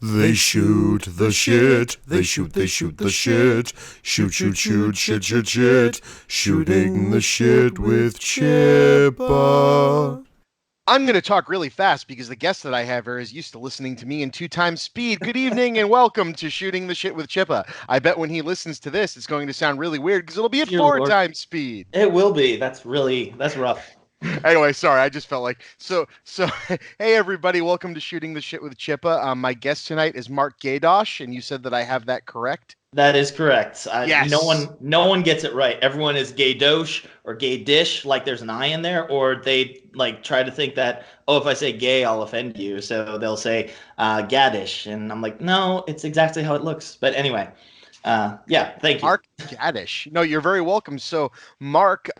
They shoot the shit. They shoot the shit. Shoot, shoot, shoot, shit, shit, shit. Shooting the shit with Chippa. I'm going to talk really fast because the guest that I have here is used to listening to me in 2 times speed. Good evening and welcome to Shooting the Shit with Chippa. I bet when he listens to this, it's going to sound really weird because it'll be at Dear 4 times speed. It will be. That's rough. Anyway, sorry, I just felt like so. Hey everybody, welcome to Shooting the Shit with Chippa. My guest tonight is Mark Gaydosh, and you said that I have that correct. That is correct. Yes. No one gets it right. Everyone is Gaydosh or Gaydish, like there's an I in there, or they like try to think that, oh, if I say gay, I'll offend you. So they'll say Gaddish, and I'm like, no, it's exactly how it looks. But anyway, yeah, thank you. Mark Gaydosh. No, you're very welcome. So Mark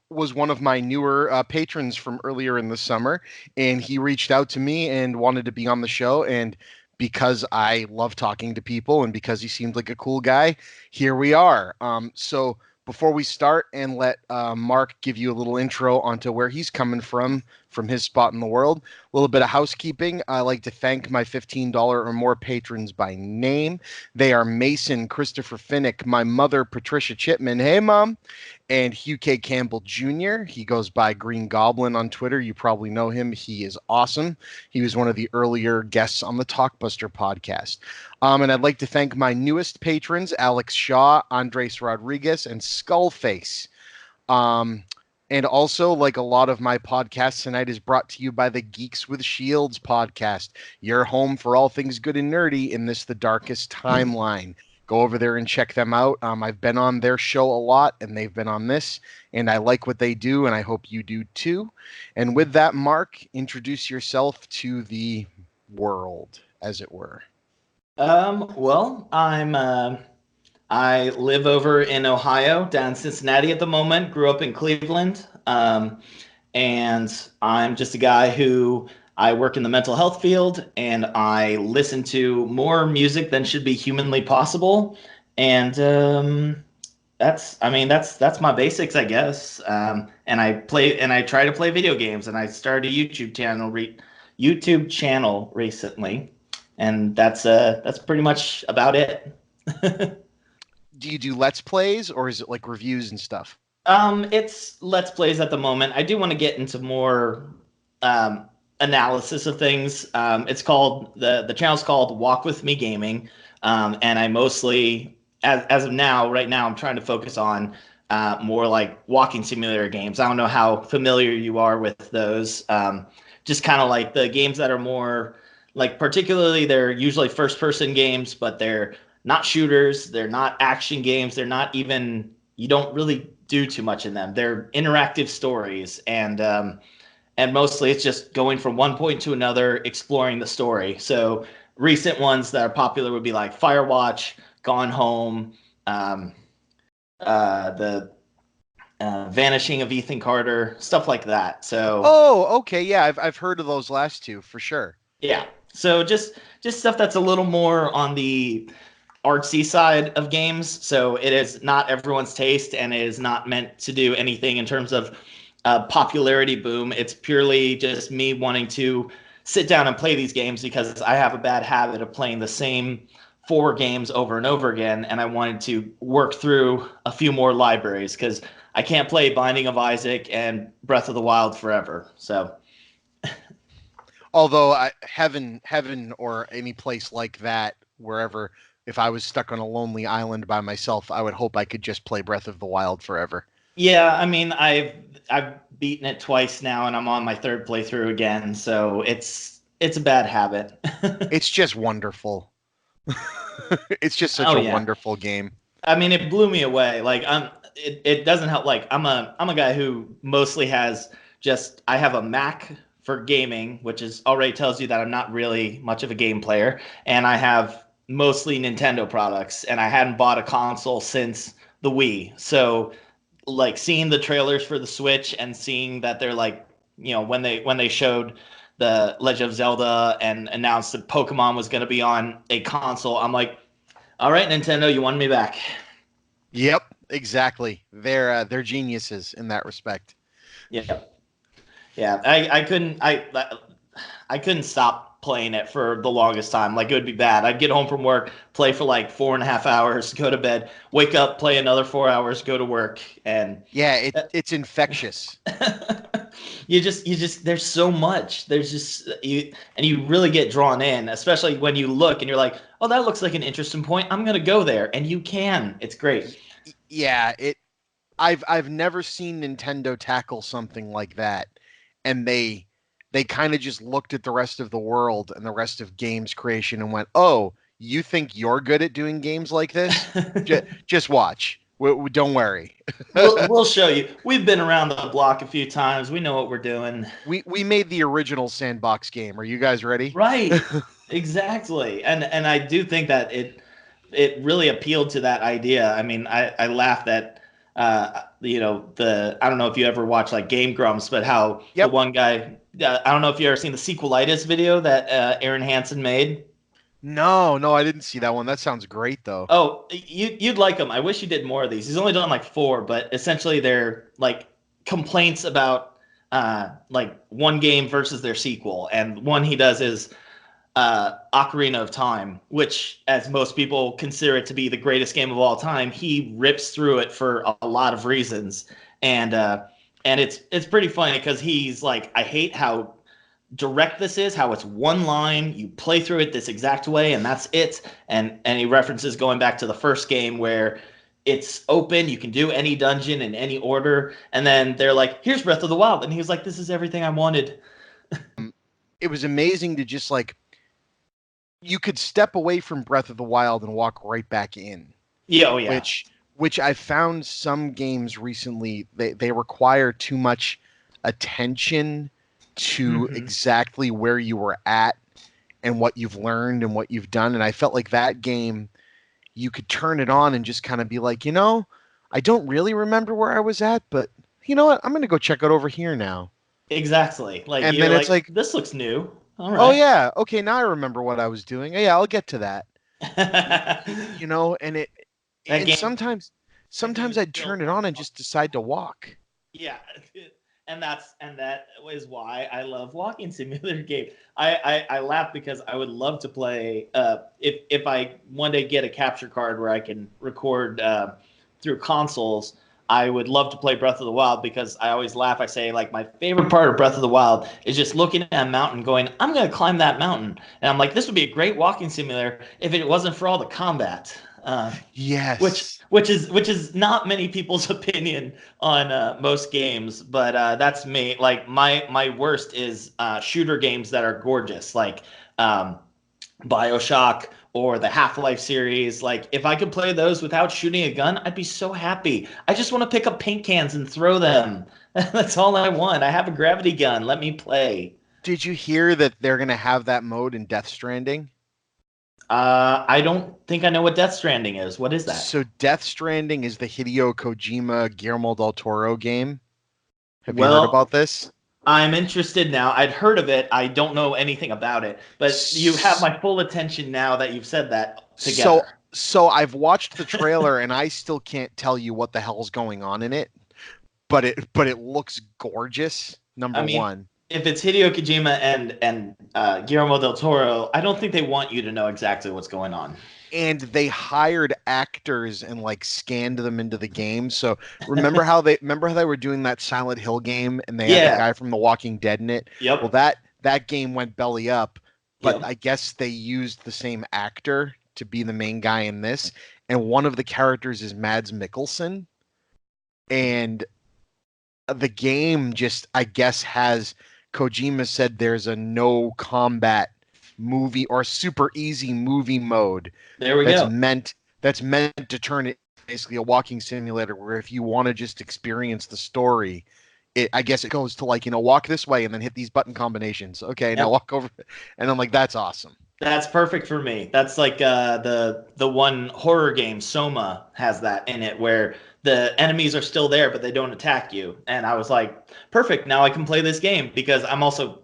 was one of my newer patrons from earlier in the summer, and he reached out to me and wanted to be on the show. And because I love talking to people and because he seemed like a cool guy, here we are. So before we start and let Mark give you a little intro onto where he's coming from his spot in the world, a little bit of housekeeping. I like to thank my $15 or more patrons by name. They are Mason, Christopher Finnick, my mother, Patricia Chipman. Hey, Mom. And Hugh K. Campbell Jr. He goes by Green Goblin on Twitter. You probably know him. He is awesome. He was one of the earlier guests on the Talkbuster podcast. And I'd like to thank my newest patrons, Alex Shaw, Andres Rodriguez, and Skullface. And also, like a lot of my podcasts tonight, is brought to you by the Geeks with Shields podcast, your home for all things good and nerdy in this, the darkest timeline. Go over there and check them out. I've been on their show a lot, and they've been on this, and I like what they do, and I hope you do too. And with that, Mark, introduce yourself to the world, as it were. Well, I live over in Ohio, down in Cincinnati at the moment. Grew up in Cleveland, and I'm just a guy who I work in the mental health field, and I listen to more music than should be humanly possible. And that's my basics, I guess. And I try to play video games, and I started a YouTube channel recently, and that's pretty much about it. Do you do Let's Plays, or is it like reviews and stuff? It's Let's Plays at the moment. I do want to get into more analysis of things. It's called the channel's called Walk With Me Gaming, and I mostly, as of now, right now, I'm trying to focus on more like walking simulator games. I don't know how familiar you are with those. Just kind of like the games that are more like, particularly, they're usually first-person games, but they're not shooters, they're not action games, they're not even, you don't really do too much in them. They're interactive stories, and mostly it's just going from one point to another, exploring the story. So recent ones that are popular would be like Firewatch, Gone Home, the Vanishing of Ethan Carter, stuff like that. So okay, yeah, I've heard of those last two for sure. Yeah, so just stuff that's a little more on the artsy side of games. So it is not everyone's taste, and it is not meant to do anything in terms of popularity boom. It's purely just me wanting to sit down and play these games because I have a bad habit of playing the same 4 games over and over again, and I wanted to work through a few more libraries because I can't play Binding of Isaac and Breath of the Wild forever. So although heaven or any place like that, wherever, if I was stuck on a lonely island by myself, I would hope I could just play Breath of the Wild forever. Yeah, I mean, I've beaten it twice now, and I'm on my 3rd playthrough again, so it's a bad habit. It's just wonderful. It's just such a wonderful game. I mean, it blew me away. Like, it doesn't help. Like, I'm a guy who mostly has I have a Mac for gaming, which already tells you that I'm not really much of a game player, and I have mostly Nintendo products, and I hadn't bought a console since the Wii. So like seeing the trailers for the Switch and seeing that they're like, you know, when they showed the Legend of Zelda and announced that Pokemon was going to be on a console, I'm like, all right, Nintendo, you won me back. Yep, exactly. They're geniuses in that respect. Yeah. I couldn't stop playing it for the longest time. Like, it would be bad. I'd get home from work, play for like 4.5 hours, go to bed, wake up, play another 4 hours, go to work, and Yeah, it's infectious. you just there's so much. There's just you really get drawn in, especially when you look and you're like, oh, that looks like an interesting point. I'm gonna go there, and you can. It's great. Yeah, I've never seen Nintendo tackle something like that, and they kind of just looked at the rest of the world and the rest of games creation and went, "Oh, you think you're good at doing games like this? Just watch. Don't worry." We'll show you. We've been around the block a few times. We know what we're doing. We made the original sandbox game. Are you guys ready? Right. Exactly. And I do think that it really appealed to that idea. I mean, I laughed at I don't know if you ever watch like Game Grumps, but how the Yep. one guy, I don't know if you ever seen the sequelitis video that Aaron Hansen made. No, I didn't see that one. That sounds great though. Oh, you'd like him. I wish he did more of these. He's only done like 4, but essentially they're like complaints about like one game versus their sequel. And one he does is Ocarina of Time, which, as most people consider it to be the greatest game of all time, he rips through it for a lot of reasons, and it's pretty funny because he's like, I hate how direct this is, how it's one line, you play through it this exact way, and that's it. And he references going back to the first game where it's open, you can do any dungeon in any order, and then they're like, here's Breath of the Wild, and he was like, this is everything I wanted. It was amazing to just like you could step away from Breath of the Wild and walk right back in. Yeah, oh yeah. Which I found some games recently they require too much attention to exactly where you were at and what you've learned and what you've done. And I felt like that game, you could turn it on and just kind of be like, I don't really remember where I was at, but you know what? I'm going to go check it over here now. Exactly. Like, And you're then it's like, this looks new. All right. oh yeah, okay, now I remember what I was doing. Yeah, I'll get to that. And That and game sometimes is I'd turn it on and just decide to walk. Yeah, and that is why I love walking simulator game. I laugh because I would love to play if I one day get a capture card where I can record through consoles. I would love to play Breath of the Wild because I always laugh. I say, like, my favorite part of Breath of the Wild is just looking at a mountain going, I'm going to climb that mountain. And I'm like, this would be a great walking simulator if it wasn't for all the combat. Yes. Which is not many people's opinion on most games, but that's me. Like, my worst is shooter games that are gorgeous, like BioShock or the Half-Life series. Like, if I could play those without shooting a gun, I'd be so happy. I just want to pick up paint cans and throw them. That's all I want. I have a gravity gun. Let me play. Did you hear that they're going to have that mode in Death Stranding? I don't think I know what Death Stranding is. What is that? So Death Stranding is the Hideo Kojima Guillermo del Toro game. Have you Well, heard about this? I'm interested now. I'd heard of it. I don't know anything about it, but you have my full attention now that you've said that together. So I've watched the trailer and I still can't tell you what the hell's going on in it, but it looks gorgeous. Number one. If it's Hideo Kojima and Guillermo del Toro, I don't think they want you to know exactly what's going on. And they hired actors and like scanned them into the game. So remember how they were doing that Silent Hill game and they had the guy from The Walking Dead in it? Yep. Well, that game went belly up, but Yep. I guess they used the same actor to be the main guy in this. And one of the characters is Mads Mikkelsen. And the game just, I guess, has Kojima said there's a no combat movie or super easy movie mode. There we go. That's meant to turn it basically a walking simulator where if you want to just experience the story, I guess it goes to like, walk this way and then hit these button combinations. Okay, now walk over. And I'm like, that's awesome. That's perfect for me. That's like the one horror game, Soma, has that in it where the enemies are still there, but they don't attack you. And I was like, perfect. Now I can play this game because I'm also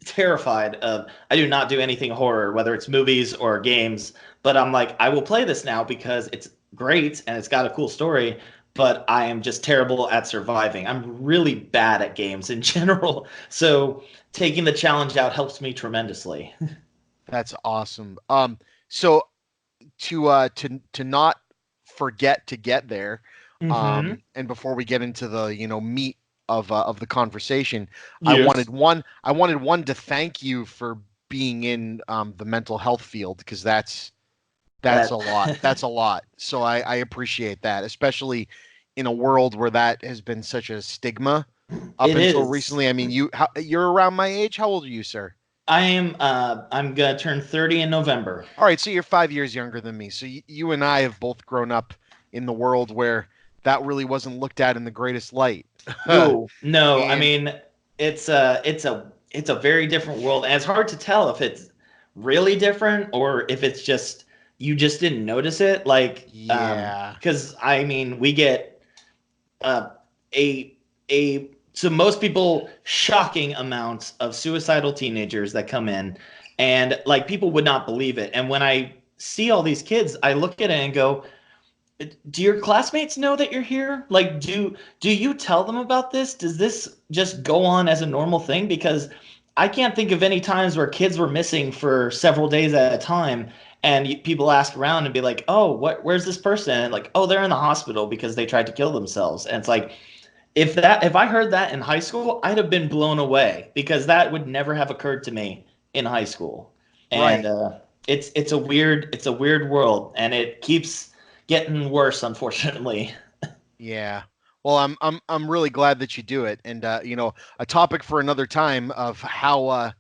terrified of, I do not do anything horror, whether it's movies or games, but I'm like, I will play this now because it's great and it's got a cool story, but I am just terrible at surviving. I'm really bad at games in general. So taking the challenge out helps me tremendously. That's awesome. So to not forget to get there, Mm-hmm. and before we get into the meat of the conversation, Yes. I wanted one to thank you for being in the mental health field, because that's a That lot. That's a lot. So I appreciate that, especially in a world where that has been such a stigma up it until is. recently. I mean, you're around my age. How old are you, sir? I'm gonna turn 30 in November. All right, so you're 5 years younger than me. So you and I have both grown up in the world where that really wasn't looked at in the greatest light. No, no. I And mean, it's a very different world, and it's hard to tell if it's really different or if it's just you just didn't notice it. Like, yeah, because I mean, we get uh, a a to most people shocking amounts of suicidal teenagers that come in, and like people would not believe it. And when I see all these kids, I look at it and go, do your classmates know that you're here? Like, do you tell them about this? Does this just go on as a normal thing? Because I can't think of any times where kids were missing for several days at a time, and people ask around and be like, "Oh, where's this person?" And like, "Oh, they're in the hospital because they tried to kill themselves." And it's like, if I heard that in high school, I'd have been blown away because that would never have occurred to me in high school. And right. it's a weird world, and it keeps getting worse, unfortunately. Yeah. Well, I'm really glad that you do it, and a topic for another time of how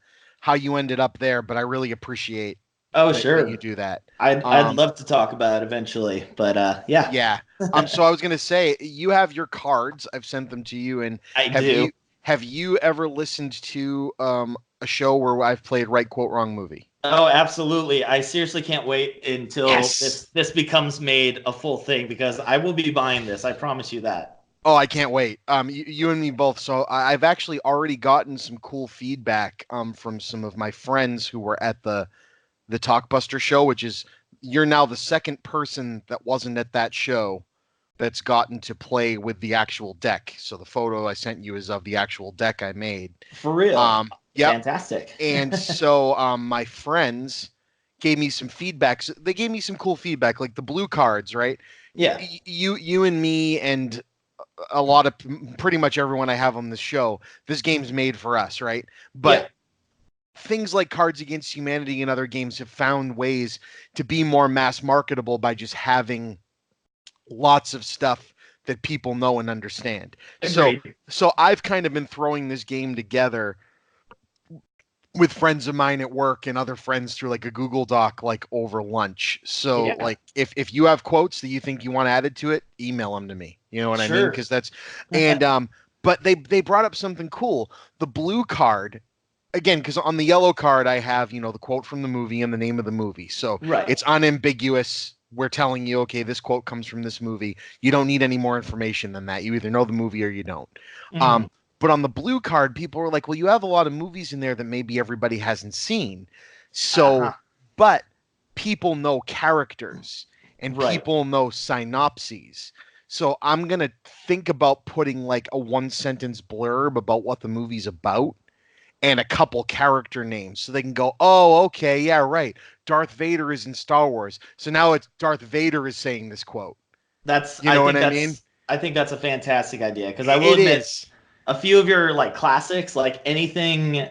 you ended up there. But I really appreciate Oh, that you sure. do that. I'd Um, love to talk about it eventually, but yeah, Yeah. So I was gonna say, you have your cards. I've sent them to you. And I have do. you have you ever listened to a show where I've played right quote wrong movie? Oh, absolutely. I seriously can't wait until Yes. this becomes made a full thing because I will be buying this. I promise you that. Oh, I can't wait. You and me both. So I've actually already gotten some cool feedback from some of my friends who were at the Talkbuster show, which is, you're now the second person that wasn't at that show that's gotten to play with the actual deck. So the photo I sent you is of the actual deck I made. For real. Yep. Fantastic. And so my friends gave me some feedback. So they gave me some cool feedback, like the blue cards, right? Yeah. You and me and a lot of pretty much everyone I have on the show. This game's made for us, right? But Yeah. things like Cards Against Humanity and other games have found ways to be more mass marketable by just having lots of stuff that people know and understand. So Agreed. so I've kind of been throwing this game together with friends of mine at work and other friends through like a Google Doc, like over lunch. So Yeah. like if you have quotes that you think you want added to it, email them to me. You know what I mean? Sure. Because that's and but they brought up something cool. The blue card, again, because on the yellow card I have, the quote from the movie and the name of the movie. So Right. it's unambiguous. We're telling you, okay, this quote comes from this movie. You don't need any more information than that. You either know the movie or you don't. Hmm. Um, but on the blue card, people were like, well, you have a lot of movies in there that maybe everybody hasn't seen. So, Uh-huh. but people know characters and Right. people know synopses. So I'm going to think about putting like a one sentence blurb about what the movie's about and a couple character names so they can go, oh, okay, yeah, right. Darth Vader is in Star Wars. So now it's Darth Vader is saying this quote. That's You know what I mean? I think that's a fantastic idea because I will It admit is. a few of your like classics, like anything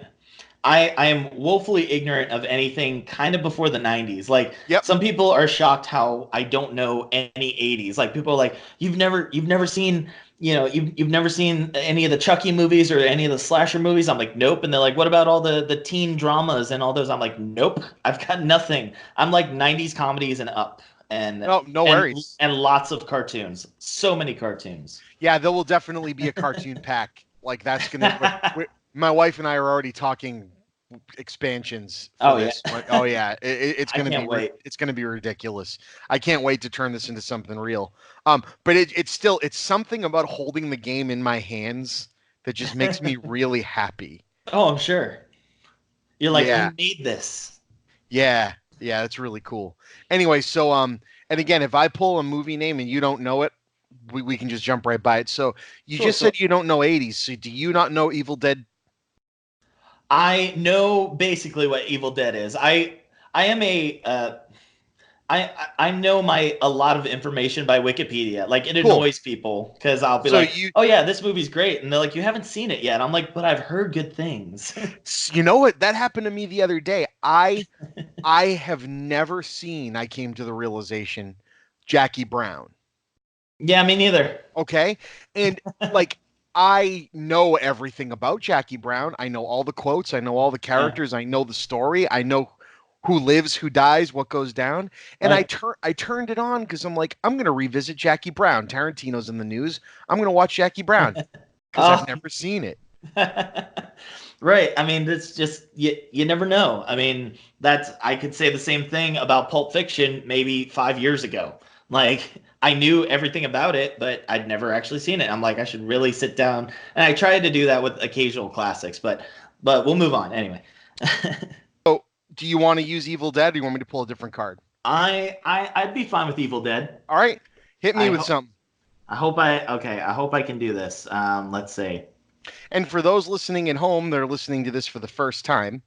I am woefully ignorant of anything kind of before the 90s. Like Yep. some people are shocked how I don't know any 80s. Like people are like, you've never seen, you've never seen any of the Chucky movies or any of the slasher movies. I'm like, nope. And they're like, what about all the teen dramas and all those? I'm like, nope. I've got nothing. I'm like 90s comedies and up and No, no and worries. and lots of cartoons. So many cartoons. Yeah, there will definitely be a cartoon pack. Like that's gonna. My wife and I are already talking expansions for Oh yeah. this. Oh yeah, it's I gonna can't be wait. it's gonna be ridiculous. I can't wait to turn this into something real. But it's something about holding the game in my hands that just makes me really happy. Oh, I'm sure. You're like, I Yeah, made this. yeah, that's really cool. Anyway, so and again, if I pull a movie name and you don't know it, we can just jump right by it. So you Sure, just sure. said you don't know 80s. So do you not know Evil Dead? I know basically what Evil Dead is. I am a I know a lot of information by Wikipedia. Like it Cool. annoys people because I'll be So like, "Oh yeah, this movie's great," and they're like, "You haven't seen it yet." I'm like, "But I've heard good things." you know what? That happened to me the other day. I have never seen, I came to the realization, Jackie Brown. Yeah, me neither. Okay. And like, I know everything about Jackie Brown. I know all the quotes. I know all the Yeah, characters. I know the story. I know who lives, who dies, what goes down. And right. I turned it on because I'm like, I'm gonna revisit Jackie Brown. Tarantino's in the news. I'm gonna watch Jackie Brown because I've Oh, never seen it. right. I mean, it's just you never know. I mean, that's I could say the same thing about Pulp Fiction maybe 5 years ago. Like I knew everything about it, but I'd never actually seen it. I'm like, I should really sit down. And I tried to do that with occasional classics, but we'll move on anyway. So, do you want to use Evil Dead or do you want me to pull a different card? I'd be fine with Evil Dead. All right. Hit me I with hope something. I hope I can do this. Let's see. And for those listening at home, they're listening to this for the first time.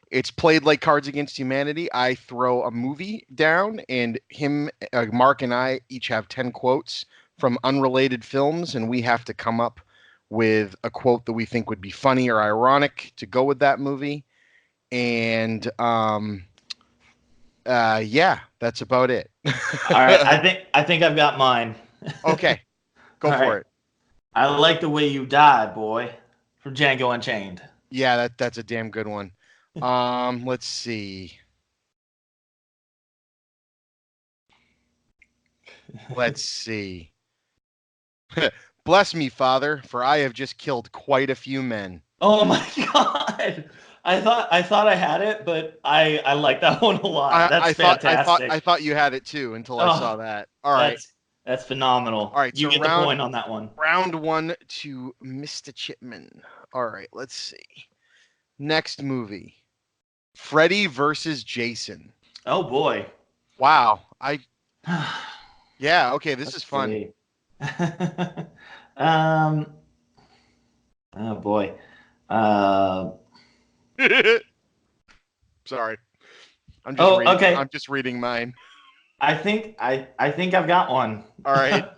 It's played like Cards Against Humanity. I throw a movie down, and Mark, and I each have 10 quotes from unrelated films, and we have to come up with a quote that we think would be funny or ironic to go with that movie. And yeah, that's about it. All right, I think I've got mine. Okay, go All for right. it. I like the way you die, boy, from Django Unchained. Yeah, that's a damn good one. Let's see. Let's see. Bless me, Father, for I have just killed quite a few men. Oh my god! I thought I had it, but I like that one a lot. That's I fantastic. thought you had it too until I saw Oh, that. All right. that's phenomenal. All right. You So get the point on that one. round one to Mr. Chipman. All right, let's see. Next movie. Freddy versus Jason. Oh boy. Wow. Let's Yeah, okay, this is fun. see. um. Oh boy. Uh. Sorry. Oh, okay. I'm just reading mine. I think I've got one. All right.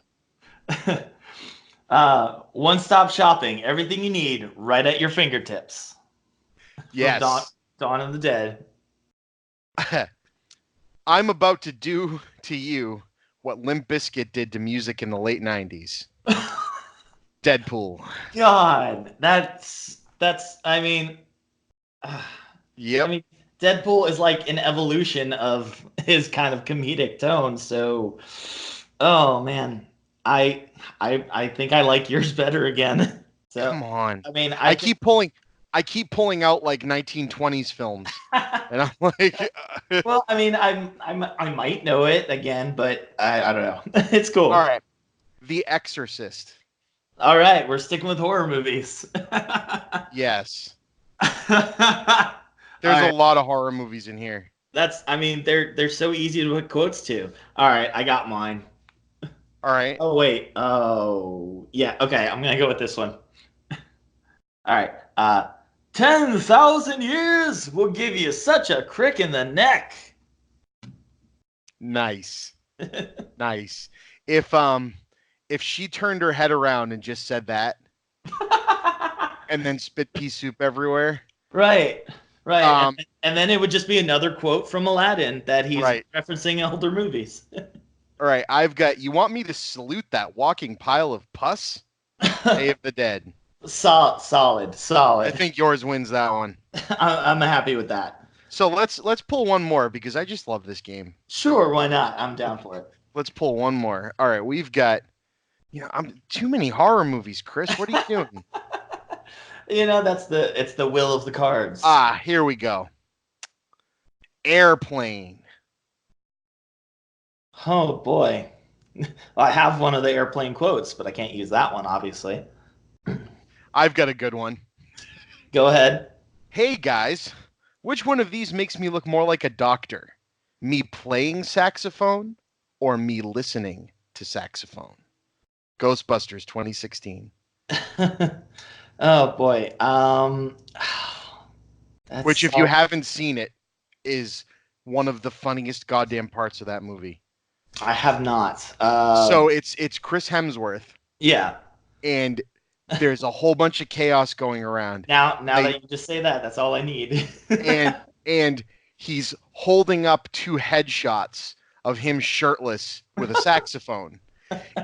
One-stop shopping. Everything you need right at your fingertips. From Yes. Dawn of the Dead. I'm about to do to you what Limp Bizkit did to music in the late 90s. Deadpool. God, that's. I mean, Yep. I mean, Deadpool is like an evolution of his kind of comedic tone. So, oh man, I think I like yours better again. So, Come on. I mean, I keep pulling out like 1920s films. And I'm like well, I mean, I might know it again, but I don't know. It's cool. all right. The Exorcist. All right, we're sticking with horror movies. Yes. All There's a right. lot of horror movies in here. I mean, they're so easy to put quotes to. All right, I got mine. All right. Oh wait. Oh yeah. Okay, I'm gonna go with this one. All right. 10,000 years will give you such a crick in the neck. Nice. Nice. If she turned her head around and just said that and then spit pea soup everywhere. Right. Right. Um And then it would just be another quote from Aladdin that he's right. referencing older movies. All right, I've got you want me to salute that walking pile of pus? Day of the Dead. Solid. I think yours wins that one. I'm happy with that. So let's pull one more because I just love this game. Sure, why not? I'm down for it. Let's pull one more. All right, we've got I'm too many horror movies, Chris. What are you doing? You know, it's the will of the cards. Here we go. Airplane. Oh boy. Well, I have one of the airplane quotes, but I can't use that one, obviously. I've got a good one. Go ahead. Hey guys, which one of these makes me look more like a doctor? Me playing saxophone or me listening to saxophone? Ghostbusters 2016. Oh boy. Which, if you haven't seen it, is one of the funniest goddamn parts of that movie. I have not. So it's Chris Hemsworth, Yeah. and there's a whole bunch of chaos going around. Now that you just say that, that's all I need. and he's holding up two headshots of him shirtless with a saxophone.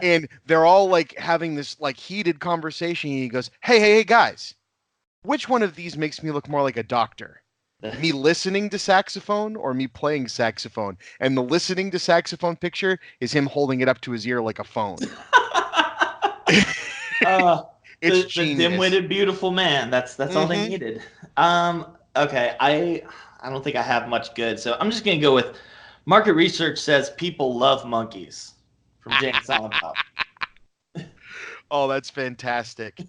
And they're all like having this like heated conversation. And he goes, hey, guys, which one of these makes me look more like a doctor? Me listening to saxophone or me playing saxophone? And the listening to saxophone picture is him holding it up to his ear like a phone. It's the dim-witted beautiful man. That's all they needed. Okay, I don't think I have much good, so I'm just gonna go with market research says people love monkeys from Jay and Silent Bob. Oh, that's fantastic.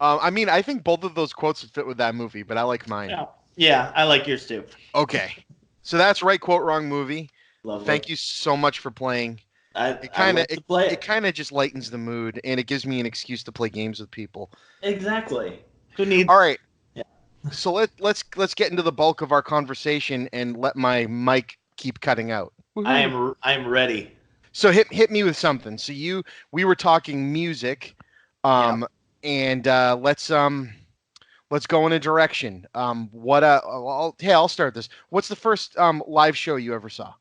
I mean, I think both of those quotes would fit with that movie, but I like mine. Yeah, I like yours too. Okay, so that's right quote wrong movie. Lovely. Thank you so much for playing. It kind of just lightens the mood, and it gives me an excuse to play games with people. Exactly. Who needs? All right. Yeah. So let's get into the bulk of our conversation and let my mic keep cutting out. Woo-hoo. I'm ready. So hit me with something. So we were talking music, and let's go in a direction. I'll start this. What's the first live show you ever saw?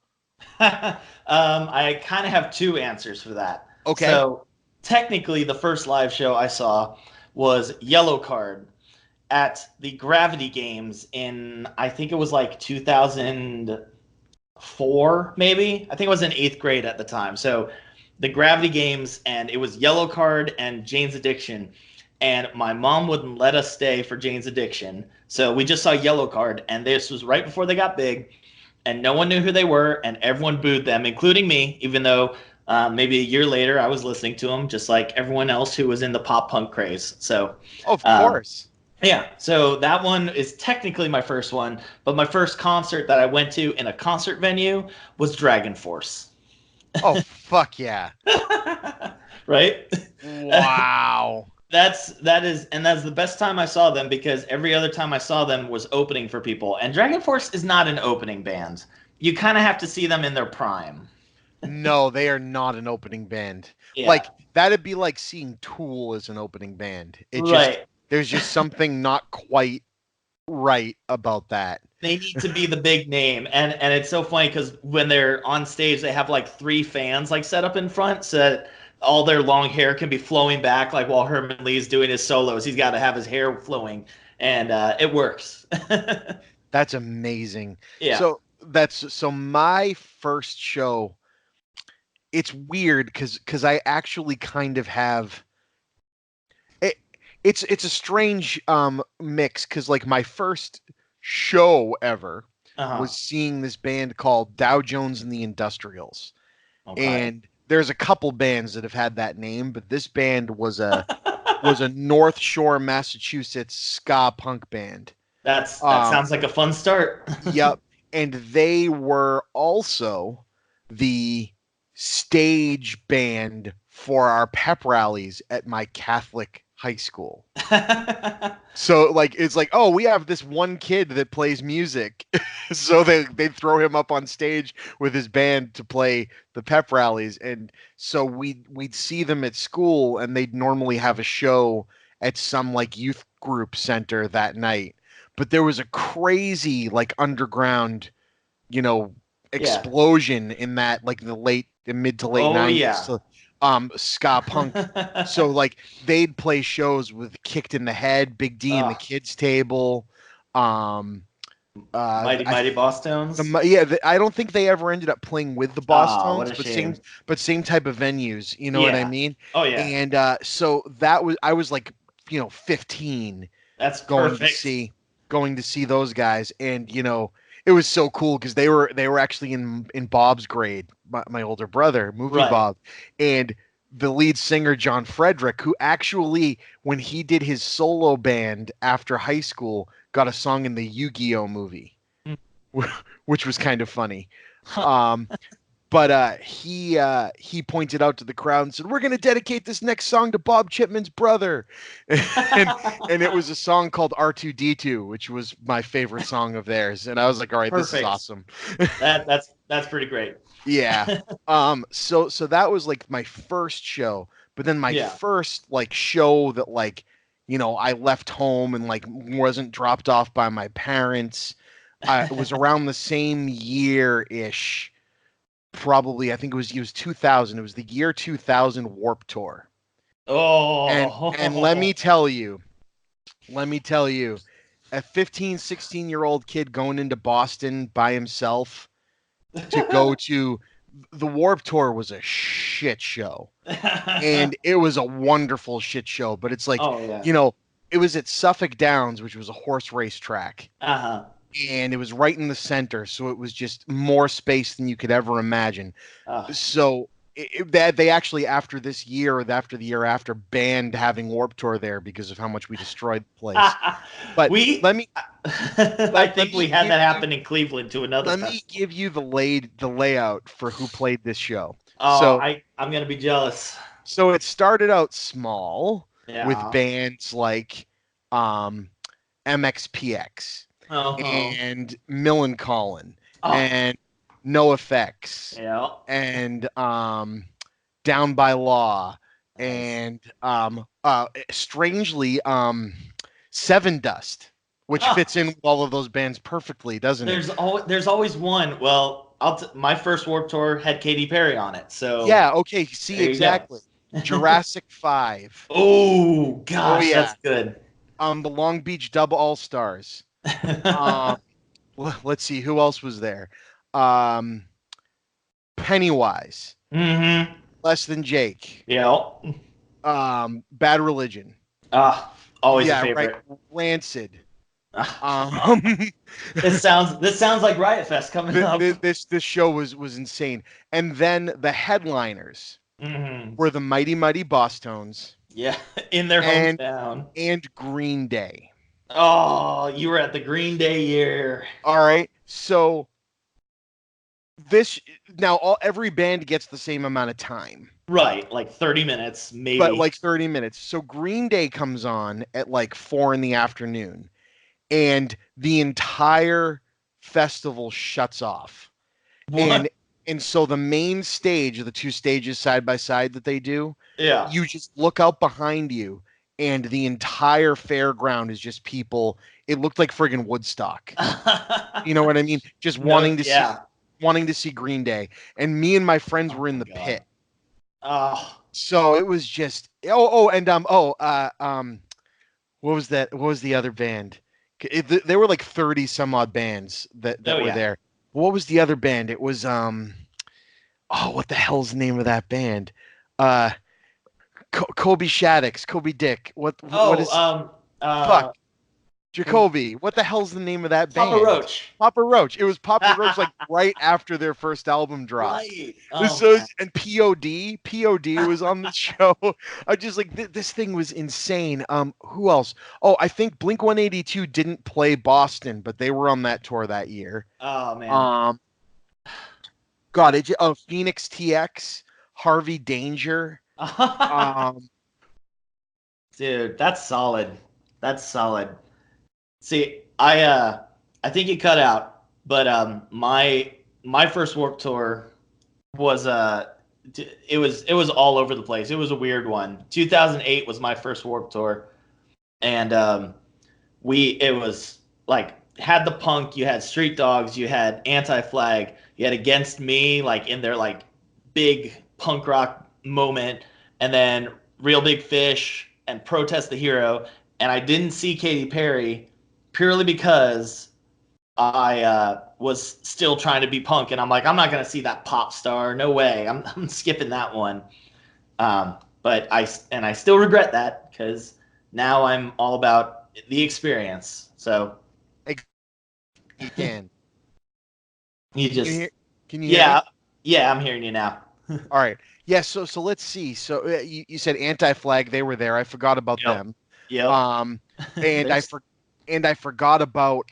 I kind of have two answers for that. Okay. So technically, the first live show I saw was Yellow Card at the Gravity Games in, I think it was like 2004, maybe. I think I was in 8th grade at the time. So the Gravity Games, and it was Yellow Card and Jane's Addiction. And my mom wouldn't let us stay for Jane's Addiction. So we just saw Yellow Card, and this was right before they got big. And no one knew who they were, and everyone booed them, including me, even though maybe a year later I was listening to them, just like everyone else who was in the pop punk craze. So, of course. Yeah, so that one is technically my first one, but my first concert that I went to in a concert venue was Dragon Force. Oh, fuck yeah. Right? Wow. That's the best time I saw them, because every other time I saw them was opening for people. And Dragon Force is not an opening band. You kind of have to see them in their prime. No, they are not an opening band. Yeah. Like that'd be like seeing Tool as an opening band. There's just something not quite right about that. They need to be the big name, and it's so funny because when they're on stage, they have like 3 fans like set up in front so that all their long hair can be flowing back, like while Herman Lee's doing his solos. He's got to have his hair flowing, and it works. That's amazing. Yeah. So my first show, it's weird because I actually kind of have it. It's a strange mix because like my first show ever was seeing this band called Dow Jones and the Industrials, and there's a couple bands that have had that name, but this band was a North Shore, Massachusetts ska punk band. That sounds like a fun start. Yep. And they were also the stage band for our pep rallies at my Catholic high school. So like it's like, oh, we have this one kid that plays music. So they'd throw him up on stage with his band to play the pep rallies. And so we'd see them at school, and they'd normally have a show at some like youth group center that night. But there was a crazy like underground, explosion in that like the mid to late 90s. Yeah. So, ska punk. So like they'd play shows with Kicked in the Head, Big D and the Kids Table, Mighty Boss Tones. I don't think they ever ended up playing with the Boss Tones, but same type of venues. You know what I mean? Oh yeah. And so I was like 15. That's going perfect. Going to see those guys, and it was so cool because they were actually in Bob's grade, my older brother, Bob, and the lead singer John Frederick, who actually, when he did his solo band after high school, got a song in the Yu-Gi-Oh movie, which was kind of funny. But he pointed out to the crowd and said, "We're going to dedicate this next song to Bob Chipman's brother," and it was a song called R2D2, which was my favorite song of theirs. And I was like, "All right, this is Perfect. awesome." That's pretty great. Yeah. So that was like my first show, but then my Yeah. first like show that like, I left home and like wasn't dropped off by my parents. It was around the same year-ish. Probably, I think it was 2000. It was the year 2000 Warp Tour. And let me tell you, a 15, 16-year-old kid going into Boston by himself to go to the Warp Tour was a shit show. And it was a wonderful shit show, but it's like, Oh, yeah. It was at Suffolk Downs, which was a horse race track. Uh-huh. And it was right in the center, so it was just more space than you could ever imagine. So they actually, after this year or after the year after, banned having Warp Tour there because of how much we destroyed the place. But I think we had that happen in Cleveland to another. Let me give you the layout for who played this show. Oh, so, I'm gonna be jealous. So it started out small with Yeah. bands like MXPX and Millencolin and No Effects and Down by Law and strangely Seven Dust, which fits in with all of those bands perfectly, doesn't it? There's always one. Well, my first Warped Tour had Katy Perry on it, so yeah. Okay. See, exactly. Jurassic 5. Oh gosh, that's good. The Long Beach Dub All Stars. Let's see who else was there. Pennywise. Mm-hmm. Less Than Jake. Yeah. Bad Religion. Always a favorite. Right. Rancid. This sounds like Riot Fest coming up. This show was insane. And then the headliners were the Mighty Mighty Boss Tones. Yeah, in their hometown. And Green Day. Oh, you were at the Green Day year. All right. So every band gets the same amount of time. Right, like 30 minutes, maybe. But like 30 minutes. So Green Day comes on at like 4 p.m. and the entire festival shuts off. What? And so the main stage, the two stages side by side that they do, you just look out behind you and the entire fairground is just people. It looked like friggin' Woodstock. You know what I mean? Just wanting to see Green Day. And me and my friends were in the pit. Oh. So it was just what was that? What was the other band? There were like 30 some odd bands that were there. What was the other band? It was what the hell's the name of that band? Kobe Shaddix, Kobe Dick. What is fuck? Jacoby. What the hell's the name of that band? Papa Roach. It was Papa Roach like right after their first album dropped. Right. And POD was on the show. I just like this thing was insane. Who else? Oh, I think Blink-182 didn't play Boston, but they were on that tour that year. Oh man. Phoenix TX, Harvey Danger. Dude, that's solid. See, I think you cut out, but my first Warped Tour was it was all over the place. It was a weird one. 2008 was my first Warped Tour, and it was like had the Punk, you had Street Dogs, you had Anti-Flag, you had Against Me, like in their like big punk rock moment, and then Real Big Fish and Protest the Hero, and I didn't see Katy Perry purely because I was still trying to be punk, and I'm like, I'm not gonna see that pop star, no way, I'm skipping that one. But I still regret that because now I'm all about the experience. So you can. You just can you hear me? Yeah, I'm hearing you now. All right. Yeah, so let's see. So you said Anti-Flag, they were there. I forgot about them. Yeah. And I forgot about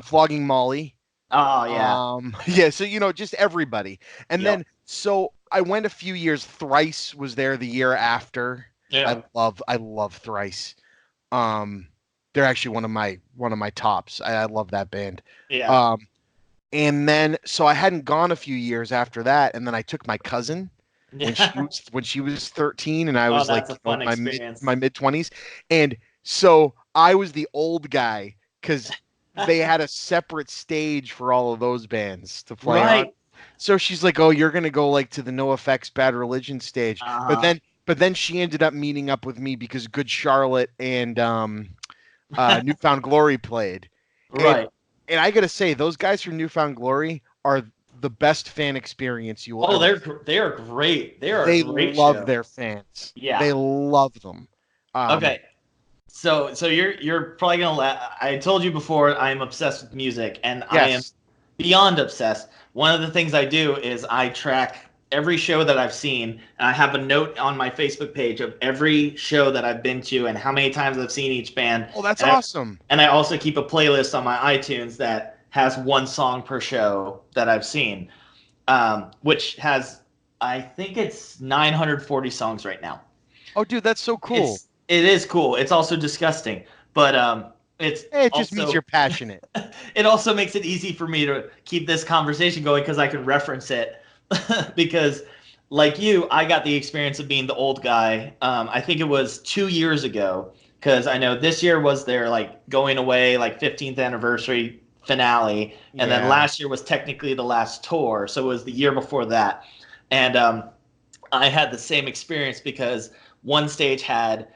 Flogging Molly. Oh yeah. Yeah, so just everybody. And Yep. then so I went a few years. Thrice was there the year after. Yeah. I love Thrice. Um, they're actually one of my tops. I love that band. Yeah. Um, and then so I hadn't gone a few years after that, and then I took my cousin when she Yeah. was when she was 13, and I Oh, was that's like, a fun my mid experience. my mid 20s, and so I was the old guy because they had a separate stage for all of those bands to play on. Right. So she's like, "Oh, you're gonna go like to the No Effects Bad Religion stage," but Uh-huh. then she ended up meeting up with me because Good Charlotte and Newfound Glory played, and Right. and I gotta say, those guys from Newfound Glory are the best fan experience you will Oh, ever. they are great. They are a They great love show. their fans. Yeah. They love them. Okay. So you're probably gonna I told you before I'm obsessed with music, and I am Yes. beyond obsessed. One of the things I do is I track every show that I've seen, and I have a note on my Facebook page of every show that I've been to and how many times I've seen each band. Oh, that's And I, awesome. and I also keep a playlist on my iTunes that has one song per show that I've seen, which has, I think it's 940 songs right now. Oh, dude, that's so cool. It is cool. It's also disgusting, but it's Hey, it just means also you're passionate. it also makes it easy for me to keep this conversation going because I can reference it. Because like you, I got the experience of being the old guy. I think it was 2 years ago because I know this year was their like going away like 15th anniversary finale, and then Yeah. last year was technically the last tour, so it was the year before that, and I had the same experience because one stage had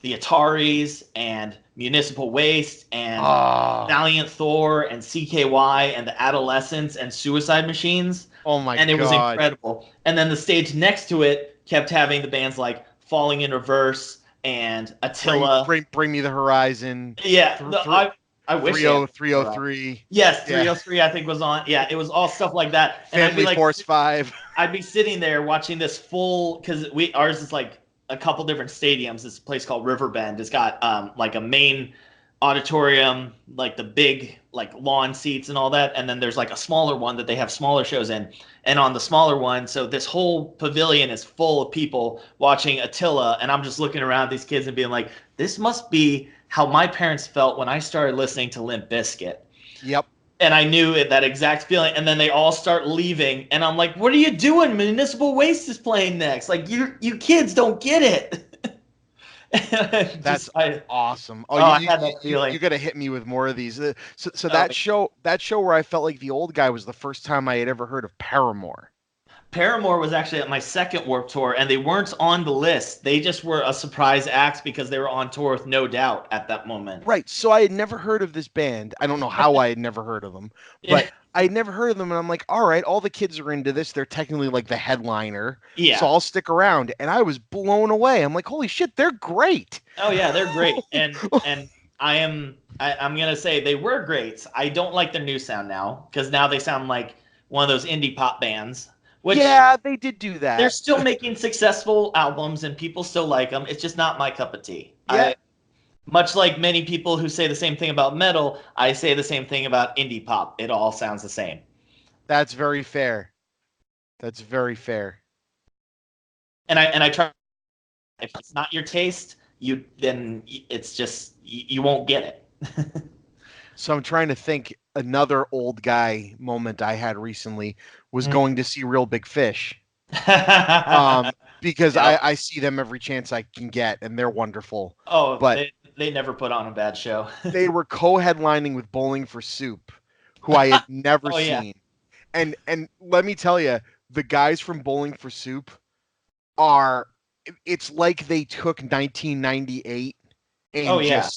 the Ataris and Municipal Waste and Oh, Valiant Thor and CKY and the Adolescents and Suicide Machines, oh my and it was God. incredible. And then the stage next to it kept having the bands like Falling in Reverse and Bring Attila. bring bring me the horizon. Yeah, Th- th- I wish they had 30303. Yes, Yeah. 303 I think was on. Yeah, it was all stuff like that. And Family Force 5. I'd be sitting there watching this full because we ours is like a couple different stadiums. This place called Riverbend. It's got like a main auditorium, like the big like lawn seats and all that, and then there's like a smaller one that they have smaller shows in. And on the smaller one, so this whole pavilion is full of people watching Attila, and I'm just looking around at these kids and being like, this must be how my parents felt when I started listening to Limp Bizkit. Yep. And I knew it, that exact feeling. And then they all start leaving, and I'm like, "What are you doing? Municipal Waste is playing next. Like you kids don't get it." That's awesome. Oh, I you had that feeling. you got to hit me with more of these. So Oh, that show where I felt like the old guy was the first time I had ever heard of Paramore. Paramore was actually at my second Warped Tour, and they weren't on the list. They just were a surprise act because they were on tour with No Doubt at that moment. Right. So I had never heard of this band. I don't know how I had never heard of them, but I had never heard of them. And I'm like, all right, all the kids are into this. They're technically like the headliner. Yeah. So I'll stick around. And I was blown away. I'm like, holy shit, they're great. Oh yeah, they're great. And I'm gonna say they were great. I don't like their new sound now because now they sound like one of those indie pop bands. Which Yeah, they did do that. they're still making successful albums and people still like them. It's just not my cup of tea. Yeah. Much like many people who say the same thing about metal, I say the same thing about indie pop. It all sounds the same. That's very fair. That's very fair. And I try, if it's not your taste, then it's just you won't get it. So I'm trying to think, another old guy moment I had recently was going to see Real Big Fish. Because Yep. I see them every chance I can get, and they're wonderful. Oh, But they never put on a bad show. they were co-headlining with Bowling for Soup, who I had never Oh, yeah. seen. And let me tell you, the guys from Bowling for Soup are, it's like they took 1998 and Oh, yeah.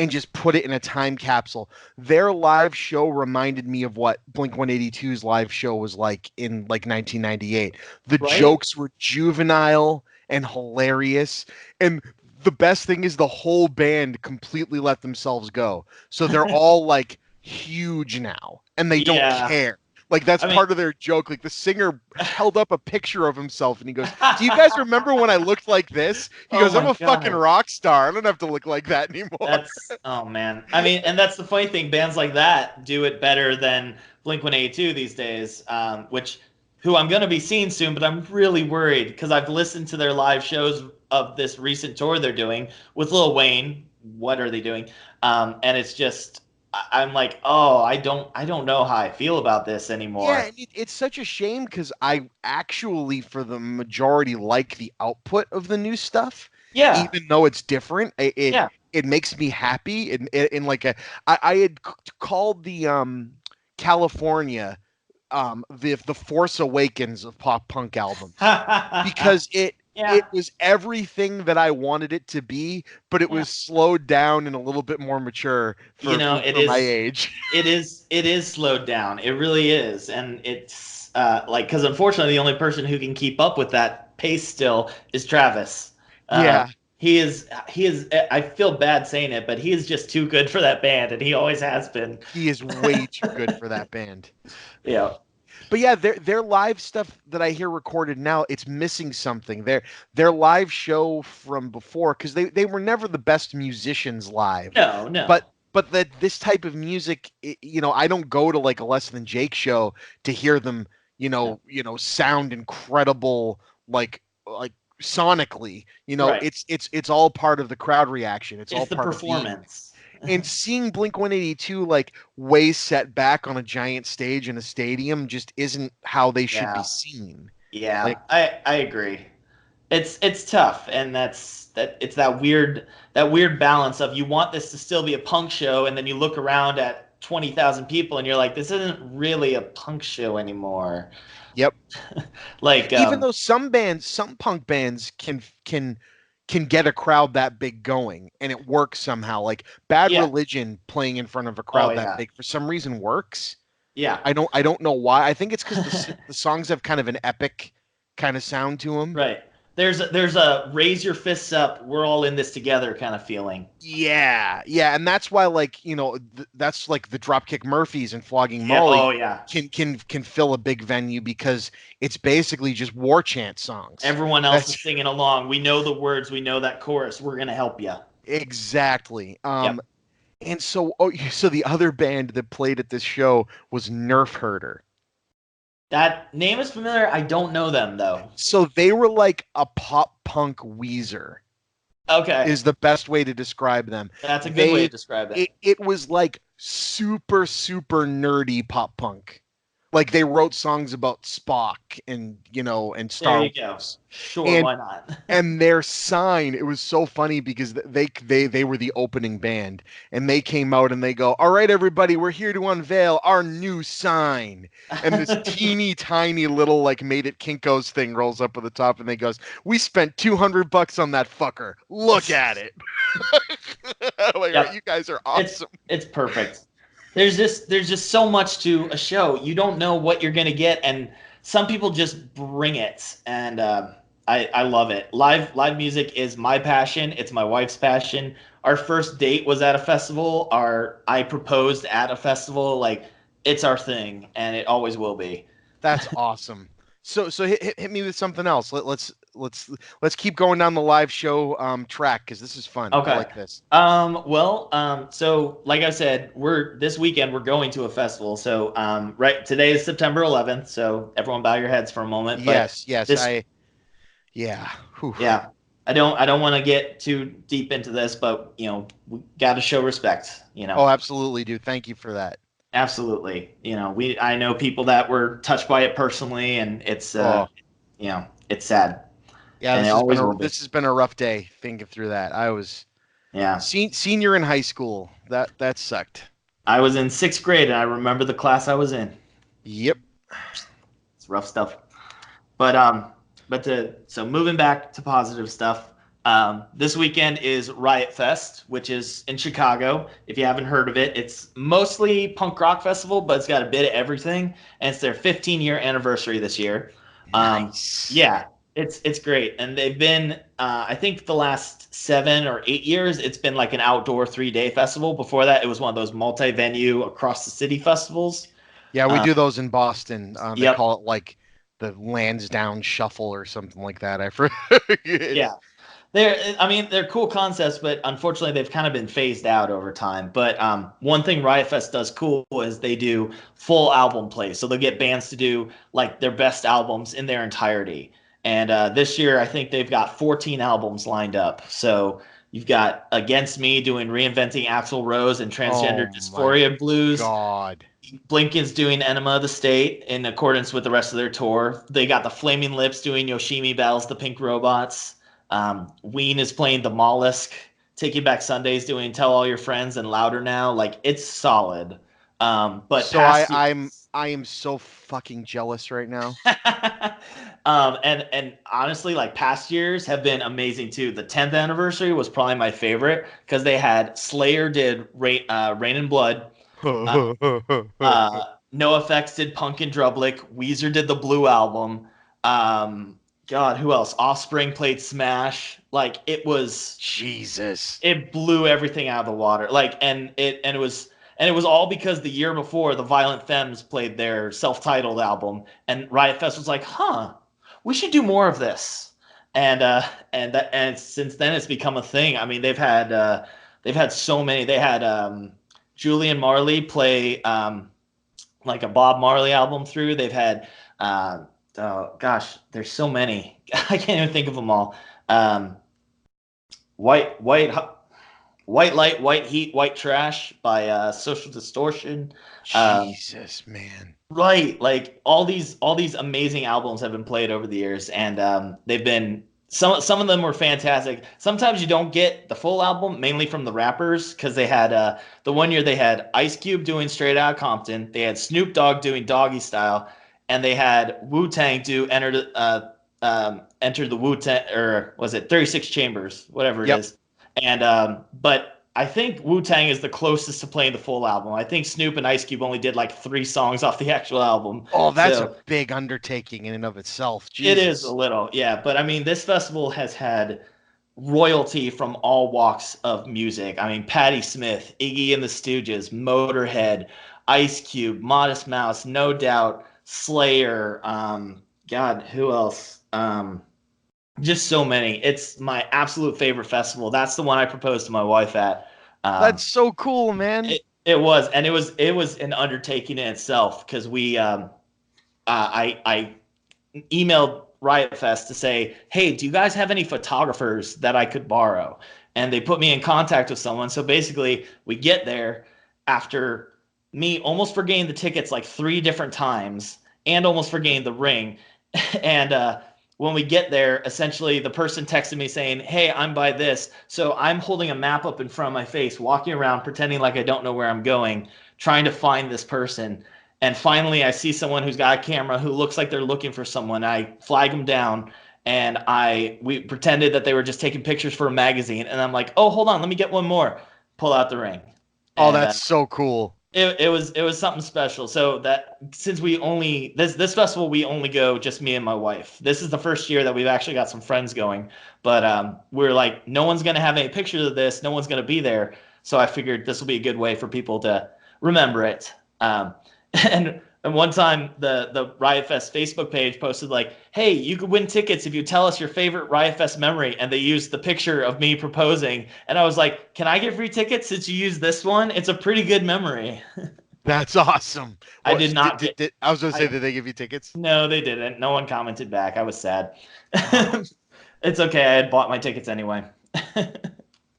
just put it in a time capsule. Their live show reminded me of what Blink-182's live show was like in like 1998. The Right? jokes were juvenile and hilarious, and the best thing is the whole band completely let themselves go. So they're all like huge now, and they don't Yeah. care. Like that's I mean, part of their joke. Like the singer held up a picture of himself and he goes, "Do you guys remember when I looked like this?" He oh goes, "I'm my a fucking God. rock star. I don't have to look like that anymore." Oh man. I mean, and that's the funny thing. Bands like that do it better than Blink-182 these days, who I'm going to be seeing soon, but I'm really worried because I've listened to their live shows of this recent tour they're doing with Lil Wayne. What are they doing? And it's just, I'm like, oh, I don't know how I feel about this Yeah, anymore. and it's such a shame because I actually, for the majority, like the output of the new stuff, Yeah, even though it's different. yeah. It makes me happy. In like I had called the California the Force Awakens of pop punk albums because it Yeah, was everything that I wanted it to be, but it yeah. was slowed down and a little bit more mature You know, for my age. it is slowed down. It really is, and it's like because unfortunately the only person who can keep up with that pace still is Travis. Yeah, He is. I feel bad saying it, but he is just too good for that band, and he always has been. he is way too good for that band. Yeah, But yeah, their live stuff that I hear recorded now, it's missing something. Their live show from before, because they were never the best musicians live. no, But no, that this type of music, I don't go to like a Less Than Jake show to hear them, no. sound incredible like sonically. Right. It's all part of the crowd reaction. It's all It's the part of being performance. and seeing Blink 182 like way set back on a giant stage in a stadium just isn't how they should be Yeah, seen. yeah. Like, I agree. It's tough, and it's that weird balance of you want this to still be a punk show, and then you look around at 20,000 people, and you're like, this isn't really a punk show anymore. yep. Like, Even though some punk bands can get a crowd that big going and it works somehow. Like Bad yeah, Religion playing in front of a oh crowd that yeah, big for some reason works. yeah. I don't know why. I think it's because the songs have kind of an epic kind of sound to them. Right. There's a raise your fists up, we're all in this together kind of feeling. Yeah, yeah, and that's why, like, that's like the Dropkick Murphys and Flogging Yeah. Molly Oh yeah. can fill a big venue because it's basically just war chant songs. Everyone else That's is singing along. We know the words. We know that chorus. We're gonna help you. exactly. Yep. And so the other band that played at this show was Nerf Herder. That name is familiar. I don't know them though. So they were like a pop punk Weezer. Okay. Is the best way to describe them. That's a good way to They describe it. it was like super super nerdy pop punk. Like they wrote songs about Spock and There Star you go. Wars. Sure, And why not? and their sign, it was so funny because they were the opening band and they came out and they go, "All right everybody, we're here to unveil our new sign." And this teeny tiny little like Made It Kinko's thing rolls up at the top and they goes, "We spent $200 on that fucker. Look at it." Like, Yep. you guys are It's awesome. it's perfect. There's just so much to a show. You don't know what you're gonna get, and some people just bring it, and I love it. Live music is my passion. It's my wife's passion. Our first date was at a festival. I proposed at a festival. Like it's our thing, and it always will be. That's awesome. So hit me with something else. Let's keep going down the live show track because this is fun. I Okay. like this. So like I said, this weekend we're going to a festival. So, right today is September 11th. So everyone bow your heads for a moment. Yes, yes, this, yeah. Whew. yeah, I don't want to get too deep into this, but we got to show respect. Oh, absolutely, dude. Thank you for that. Absolutely. I know people that were touched by it personally, and it's it's sad, Yeah, and it always will be. this has been a rough day thinking through that. I was Yeah. senior in high school. That sucked. I was in sixth grade, and I remember the class I was in. Yep. It's rough stuff. So moving back to positive stuff. This weekend is Riot Fest, which is in Chicago. If you haven't heard of it, it's mostly punk rock festival, but it's got a bit of everything, and it's their 15-year anniversary this year. Nice. Yeah, it's great, and they've been I think the last 7 or 8 years it's been like an outdoor 3-day festival. Before that, it was one of those multi-venue across the city festivals. Yeah, we do those in Boston. They Yep. call it like the Lansdowne Shuffle or something like that. I forget. Yeah. They're cool concepts, but unfortunately, they've kind of been phased out over time. But one thing Riot Fest does cool is they do full album plays. So they'll get bands to do like their best albums in their entirety. And this year, I think they've got 14 albums lined up. So you've got Against Me doing Reinventing Axl Rose and Transgender Oh my Dysphoria Blues. God. Blinken's doing Enema of the State in accordance with the rest of their tour. They got the Flaming Lips doing Yoshimi Bells, the Pink Robots. Ween is playing the Mollusk. Taking Back Sundays doing Tell All Your Friends and Louder Now. Like, it's solid. But So I am so fucking jealous right now. And honestly, like past years have been amazing too. The 10th anniversary was probably my favorite because they had Slayer did Rain and Blood. NoFX did Punk and Drublick. Weezer did the Blue Album. God, who else? Offspring played Smash. Like Jesus. it blew everything out of the water. Like, and it was all because the year before the Violent Femmes played their self-titled album, and Riot Fest was like, "Huh, we should do more of this." And since then it's become a thing. I mean, they've had so many. They had Julian Marley play like a Bob Marley album through. They've had oh gosh, there's so many. I can't even think of them all. White Light, White Heat, White Trash by Social Distortion. Jesus, man. Right, like all these amazing albums have been played over the years, and they've been some of them were fantastic. Sometimes you don't get the full album, mainly from the rappers, because they had the one year they had Ice Cube doing Straight Outta Compton, they had Snoop Dogg doing Doggy Style, and they had Wu-Tang do Enter the Wu-Tang, or was it 36 Chambers, whatever it Yep. is. And but I think Wu-Tang is the closest to playing the full album. I think Snoop and Ice Cube only did like 3 songs off the actual album. Oh, that's So a big undertaking in and of itself. it Jesus. is a little, yeah. But I mean, this festival has had royalty from all walks of music. I mean, Patti Smith, Iggy and the Stooges, Motorhead, Ice Cube, Modest Mouse, No Doubt, Slayer. God, who else? Just so many. It's my absolute favorite festival. That's the one I proposed to my wife at. That's so cool, man. It was, and it was an undertaking in itself because I emailed Riot Fest to say, hey, do you guys have any photographers that I could borrow? And they put me in contact with someone. So basically, we get there after me almost forgetting the tickets like 3 different times and almost forgetting the ring. And when we get there, essentially the person texted me saying, hey, I'm by this. So I'm holding a map up in front of my face, walking around, pretending like I don't know where I'm going, trying to find this person. And finally, I see someone who's got a camera who looks like they're looking for someone. I flag them down, and we pretended that they were just taking pictures for a magazine. And I'm like, oh, hold on, let me get one more. Pull out the ring. Oh, And, that's so cool. It was something special. So that since we only this festival we only go just me and my wife. This is the first year that we've actually got some friends going, but we're like no one's gonna have any pictures of this. No one's gonna be there. So I figured this will be a good way for people to remember it. And one time the Riot Fest Facebook page posted like, hey, you could win tickets if you tell us your favorite Riot Fest memory. And they used the picture of me proposing. And I was like, can I get free tickets since you used this one? It's a pretty good memory. That's awesome. I did not get. I was going to say, did they give you tickets? No, they didn't. No one commented back. I was sad. It's okay. I had bought my tickets anyway.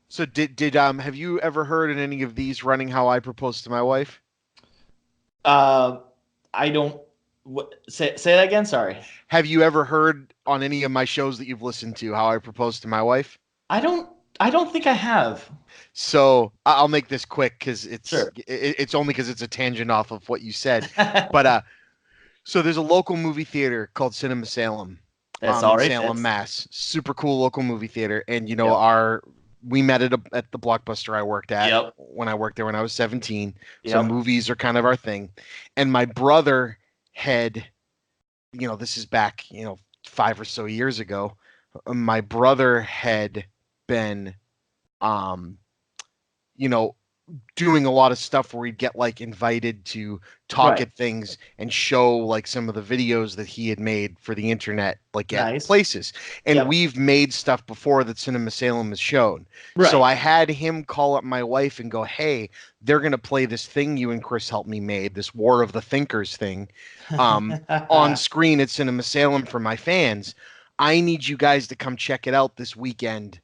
So did have you ever heard in any of these running how I proposed to my wife? I don't say that again. Sorry. Have you ever heard on any of my shows that you've listened to how I proposed to my wife? I don't think I have. So I'll make this quick because Sure. it's only because it's a tangent off of what you said. But so there's a local movie theater called Cinema Salem. That's In Salem, Mass. Super cool local movie theater, and you know we met at the Blockbuster I worked at when I worked there when I was 17. So movies are kind of our thing. And my brother had, this is back, 5 or so years ago. My brother had been, doing a lot of stuff where he'd get like invited to talk Right. at things and show like some of the videos that he had made for the internet, like at Nice. places. And Yep. we've made stuff before that Cinema Salem has shown. So Right. I had him call up my wife and go, "Hey, they're gonna play this thing you and Chris helped me made, this War of the Thinkers thing, on screen at Cinema Salem for my fans. I need you guys to come check it out this weekend."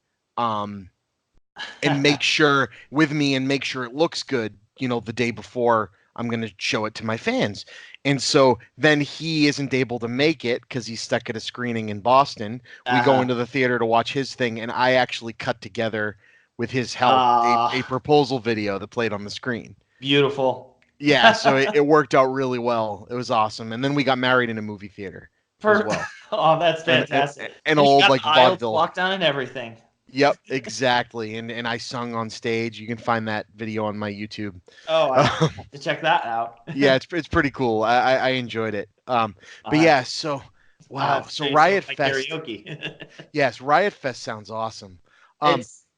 And make sure with me and make sure it looks good, the day before I'm going to show it to my fans. And so then he isn't able to make it because he's stuck at a screening in Boston. We go into the theater to watch his thing, and I actually cut together with his help a proposal video that played on the screen. Beautiful. Yeah, so it worked out really well. It was awesome. And then we got married in a movie theater as well. Oh, that's fantastic. And You old got like the aisles vaudeville. walked down and everything. Yep, exactly. And I sung on stage. You can find that video on my YouTube. Oh, I have to check that out. Yeah, it's pretty cool. I enjoyed it. But yeah, so wow. So Riot Fest. Karaoke. Yes, Riot Fest sounds awesome.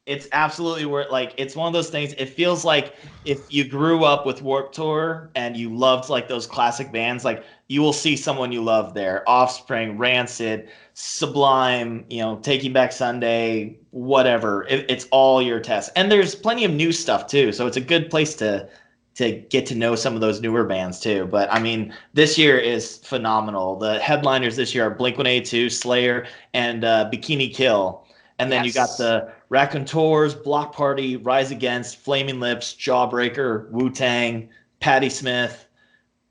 It's absolutely worth, like, it's one of those things. It feels like if you grew up with Warped Tour and you loved like those classic bands, like you will see someone you love there. Offspring, Rancid, Sublime, Taking Back Sunday, whatever. It's all your tests. And there's plenty of new stuff too. So it's a good place to get to know some of those newer bands too. But I mean, this year is phenomenal. The headliners this year are Blink-182, Slayer, and Bikini Kill. And then you got the Raconteurs, Block Party, Rise Against, Flaming Lips, Jawbreaker, Wu-Tang, Patti Smith,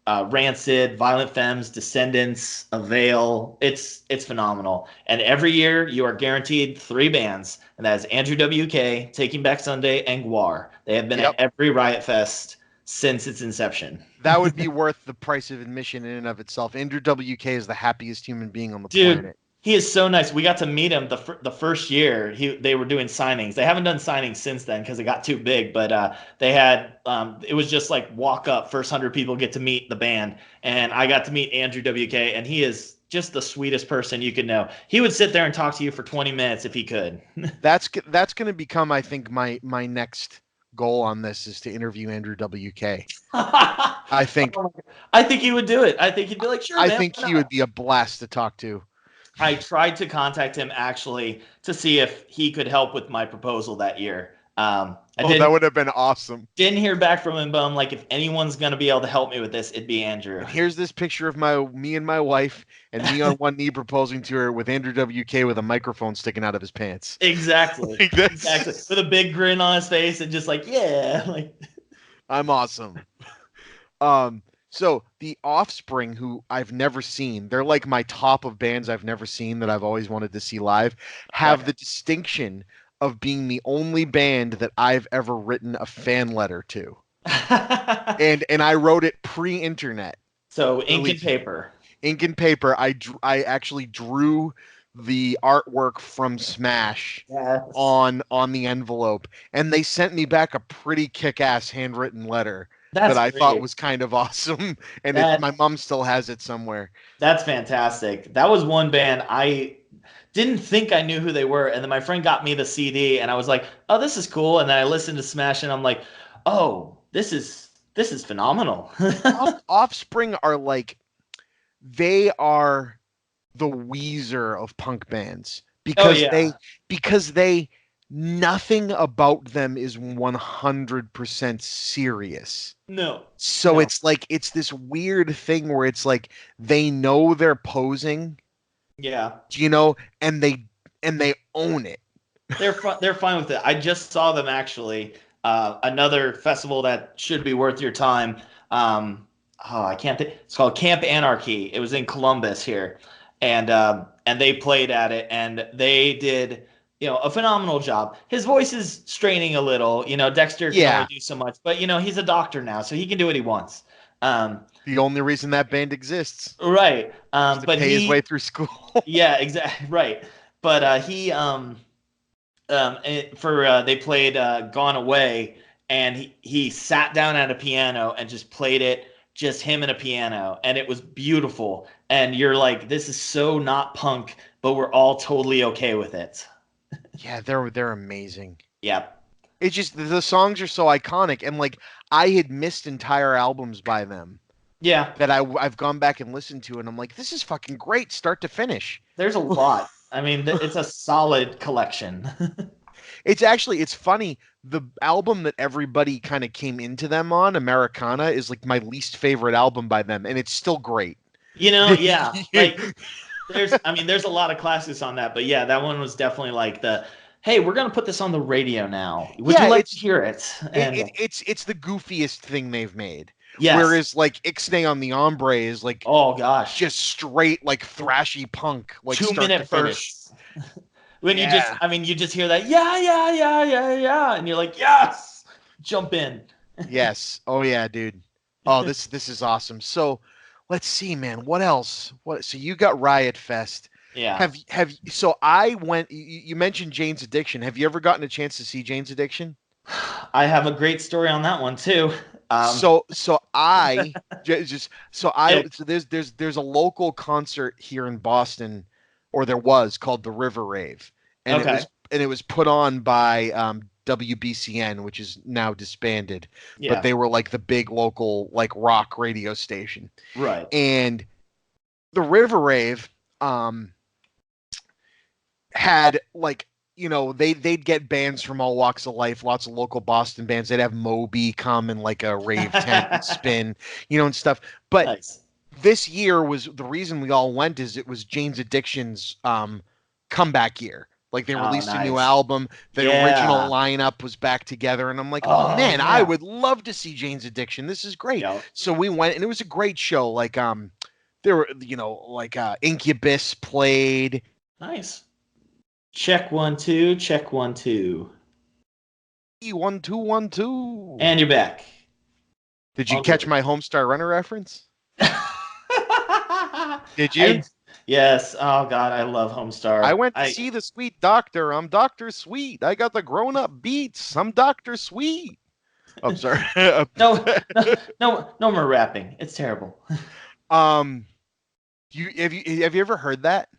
Rancid, Violent Femmes, Descendants, Avail. It's phenomenal. And every year you are guaranteed 3 bands, and that is Andrew WK, Taking Back Sunday, and Gwar. They have been at every Riot Fest since its inception. That would be worth the price of admission in and of itself. Andrew WK is the happiest human being on the planet. He is so nice. We got to meet him the first year. They were doing signings. They haven't done signings since then because it got too big. But they had it was just like walk up, first 100 people get to meet the band, and I got to meet Andrew WK, and he is just the sweetest person you could know. He would sit there and talk to you for 20 minutes if he could. That's going to become, I think, my next goal on this is to interview Andrew WK. I think he would do it. I think he'd be like, sure. I think he would be a blast to talk to. I tried to contact him actually to see if he could help with my proposal that year. That would have been awesome. Didn't hear back from him, but I'm like, if anyone's going to be able to help me with this, it'd be Andrew. And here's this picture of me and my wife and me on one knee proposing to her with Andrew WK with a microphone sticking out of his pants. Exactly. Exactly. With a big grin on his face and just like, yeah. Like, I'm awesome. So the Offspring, who I've never seen, they're like my top of bands I've never seen that I've always wanted to see live, have the distinction of being the only band that I've ever written a fan letter to. and I wrote it pre-internet. So ink and paper. Ink and paper. I actually drew the artwork from Smash on the envelope, and they sent me back a pretty kick-ass handwritten letter. That I thought was kind of awesome, and my mom still has it somewhere. That's fantastic. That was one band I didn't think I knew who they were, and then my friend got me the CD, and I was like, "Oh, this is cool." And then I listened to Smash, and I'm like, "Oh, this is phenomenal." Offspring are like, they are the Weezer of punk bands because they nothing about them is 100% serious. No. So it's like, it's this weird thing where it's like they know they're posing. Yeah. And they own it. They're fine with it. I just saw them actually. Another festival that should be worth your time. I can't think. It's called Camp Anarchy. It was in Columbus here, and they played at it, and they did a phenomenal job. His voice is straining a little. Dexter can only do so much, but he's a doctor now, so he can do what he wants. The only reason that band exists, right? But pay his way through school. Yeah, exactly, right. But they played "Gone Away," and he sat down at a piano and just played it, just him and a piano, and it was beautiful. And you're like, this is so not punk, but we're all totally okay with it. Yeah, they're amazing. Yep. It's just the songs are so iconic, and like I had missed entire albums by them Yeah, that I've gone back and listened to, and I'm like, this is fucking great, start to finish. there's a lot. I mean, it's a solid collection. It's funny. The album that everybody kind of came into them on, Americana, is like my least favorite album by them, and it's still great. Yeah, like there's a lot of classics on that, but yeah, that one was definitely like hey, we're gonna put this on the radio now. Would you Yeah, like to hear it? And it's the goofiest thing they've made. yes, Whereas like Ixnay on the Ombre is like oh gosh, just straight like thrashy punk, like two start to minute finish. bursts. When Yeah. you just hear that, yeah, and you're like, yes, jump in. Yes. Oh yeah, dude. Oh, this is awesome. So let's see, man. What else? What so you got Riot Fest. Yeah, So I went you mentioned Jane's Addiction. Have you ever gotten a chance to see Jane's Addiction? I have a great story on that one too. So I just so I it- so there's a local concert here in Boston, or there was, called the River Rave, and Okay. it was put on by WBCN, which is now disbanded, yeah, but they were like the big local like rock radio station, right. and the River Rave had like, they'd get bands from all walks of life, lots of local Boston bands. They'd have Moby come and like a rave tent and spin, and stuff. But Nice. this year was the reason we all went, is it was Jane's Addiction's comeback year. Like they Oh, released a new nice. album. The Yeah. original lineup was back together, and I'm like, oh Oh, man, I yeah. would love to see Jane's Addiction. This is great. Yep. So we went, and it was a great show. Like there were, like Incubus played. Nice. Check 1 2, check 1 2. 1 2 1 2. And you're back. Did you all catch good. my Homestar Runner reference? Did you? Yes. Oh God, I love Homestar. I went to see the Sweet Doctor. I'm Doctor Sweet. I got the grown-up beats. I'm Doctor Sweet. I'm sorry. No more rapping. It's terrible. Have you ever heard that?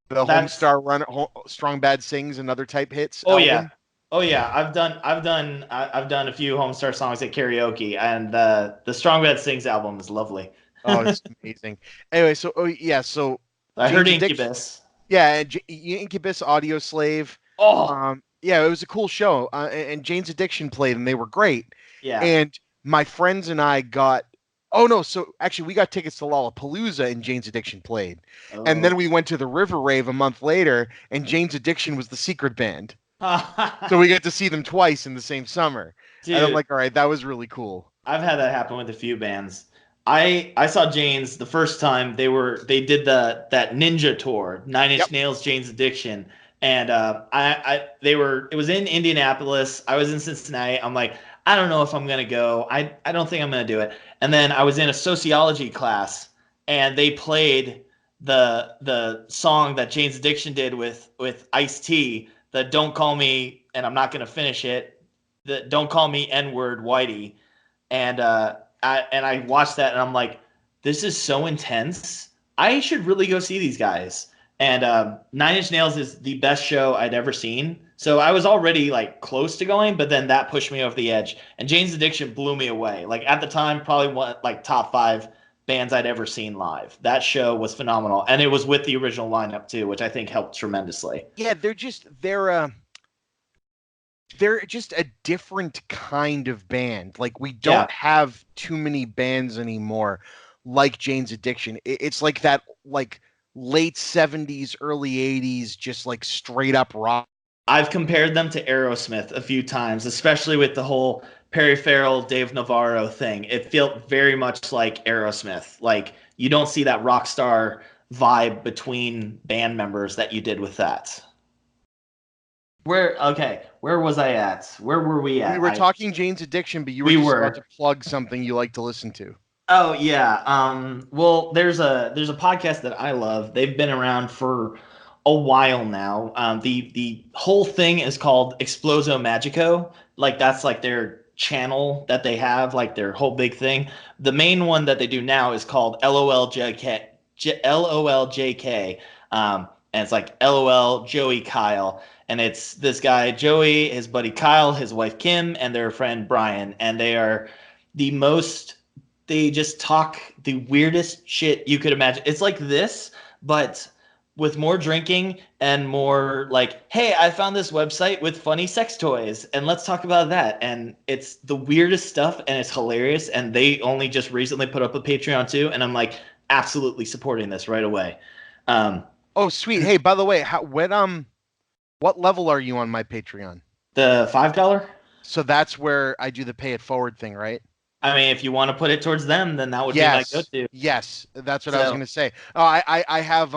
The That's- Homestar Runner, Strong Bad Sings and other type hits. Oh album? yeah. Oh yeah. I've done a few Homestar songs at karaoke, and the Strong Bad Sings album is lovely. Oh, it's amazing. Anyway, so so I heard Jane's Addiction- Incubus. Yeah, Incubus, Audio Slave. Oh Yeah, it was a cool show. And Jane's Addiction played, and they were great. yeah. And my friends and I got. Oh no! So actually, we got tickets to Lollapalooza, and Jane's Addiction played. And then we went to the River Rave a month later, and Jane's Addiction was the secret band. So we got to see them twice in the same summer. Dude, And I'm like, all right, that was really cool. I've had that happen with a few bands. I saw Jane's the first time they did that Ninja tour, Nine Inch Yep. Nails, Jane's Addiction, and it was in Indianapolis. I was in Cincinnati. I'm like, I don't know if I'm gonna go. I don't think I'm gonna do it. And then I was in a sociology class, and they played the song that Jane's Addiction did with Ice-T, the "Don't Call Me," and I'm not gonna finish it. The "Don't Call Me N-word Whitey," and I watched that, and I'm like, this is so intense. I should really go see these guys. And Nine Inch Nails is the best show I'd ever seen. So I was already like close to going, but then that pushed me over the edge. And Jane's Addiction blew me away. Like at the time, probably one like top 5 bands I'd ever seen live. That show was phenomenal, and it was with the original lineup too, which I think helped tremendously. Yeah, they're just a different kind of band. Like we don't have too many bands anymore like Jane's Addiction. It's like that like late 70s, early 80s, just like straight up rock. I've compared them to Aerosmith a few times, especially with the whole Perry Farrell, Dave Navarro thing. It felt very much like Aerosmith. Like you don't see that rock star vibe between band members that you did with that. Where was I at? Where were we at? We were talking Jane's Addiction, but you were just about to plug something you like to listen to. Oh yeah. Well, there's a podcast that I love. They've been around for a while now. The whole thing is called Exploso Magico. Like that's like their channel that they have, like their whole big thing. The main one that they do now is called LOLJK. And and it's like LOL Joey Kyle, and it's this guy Joey, his buddy Kyle, his wife Kim, and their friend Brian, and they are the most. They just talk the weirdest shit you could imagine. It's like this, but with more drinking and more like, hey, I found this website with funny sex toys and let's talk about that. And it's the weirdest stuff and it's hilarious. And they only just recently put up a Patreon too. And I'm like absolutely supporting this right away. Oh, sweet. Hey, by the way, what level are you on my Patreon? The $5? So that's where I do the pay it forward thing, right? I mean, if you want to put it towards them, then that would be my go-to. Yes, that's what I was going to say. Oh, I have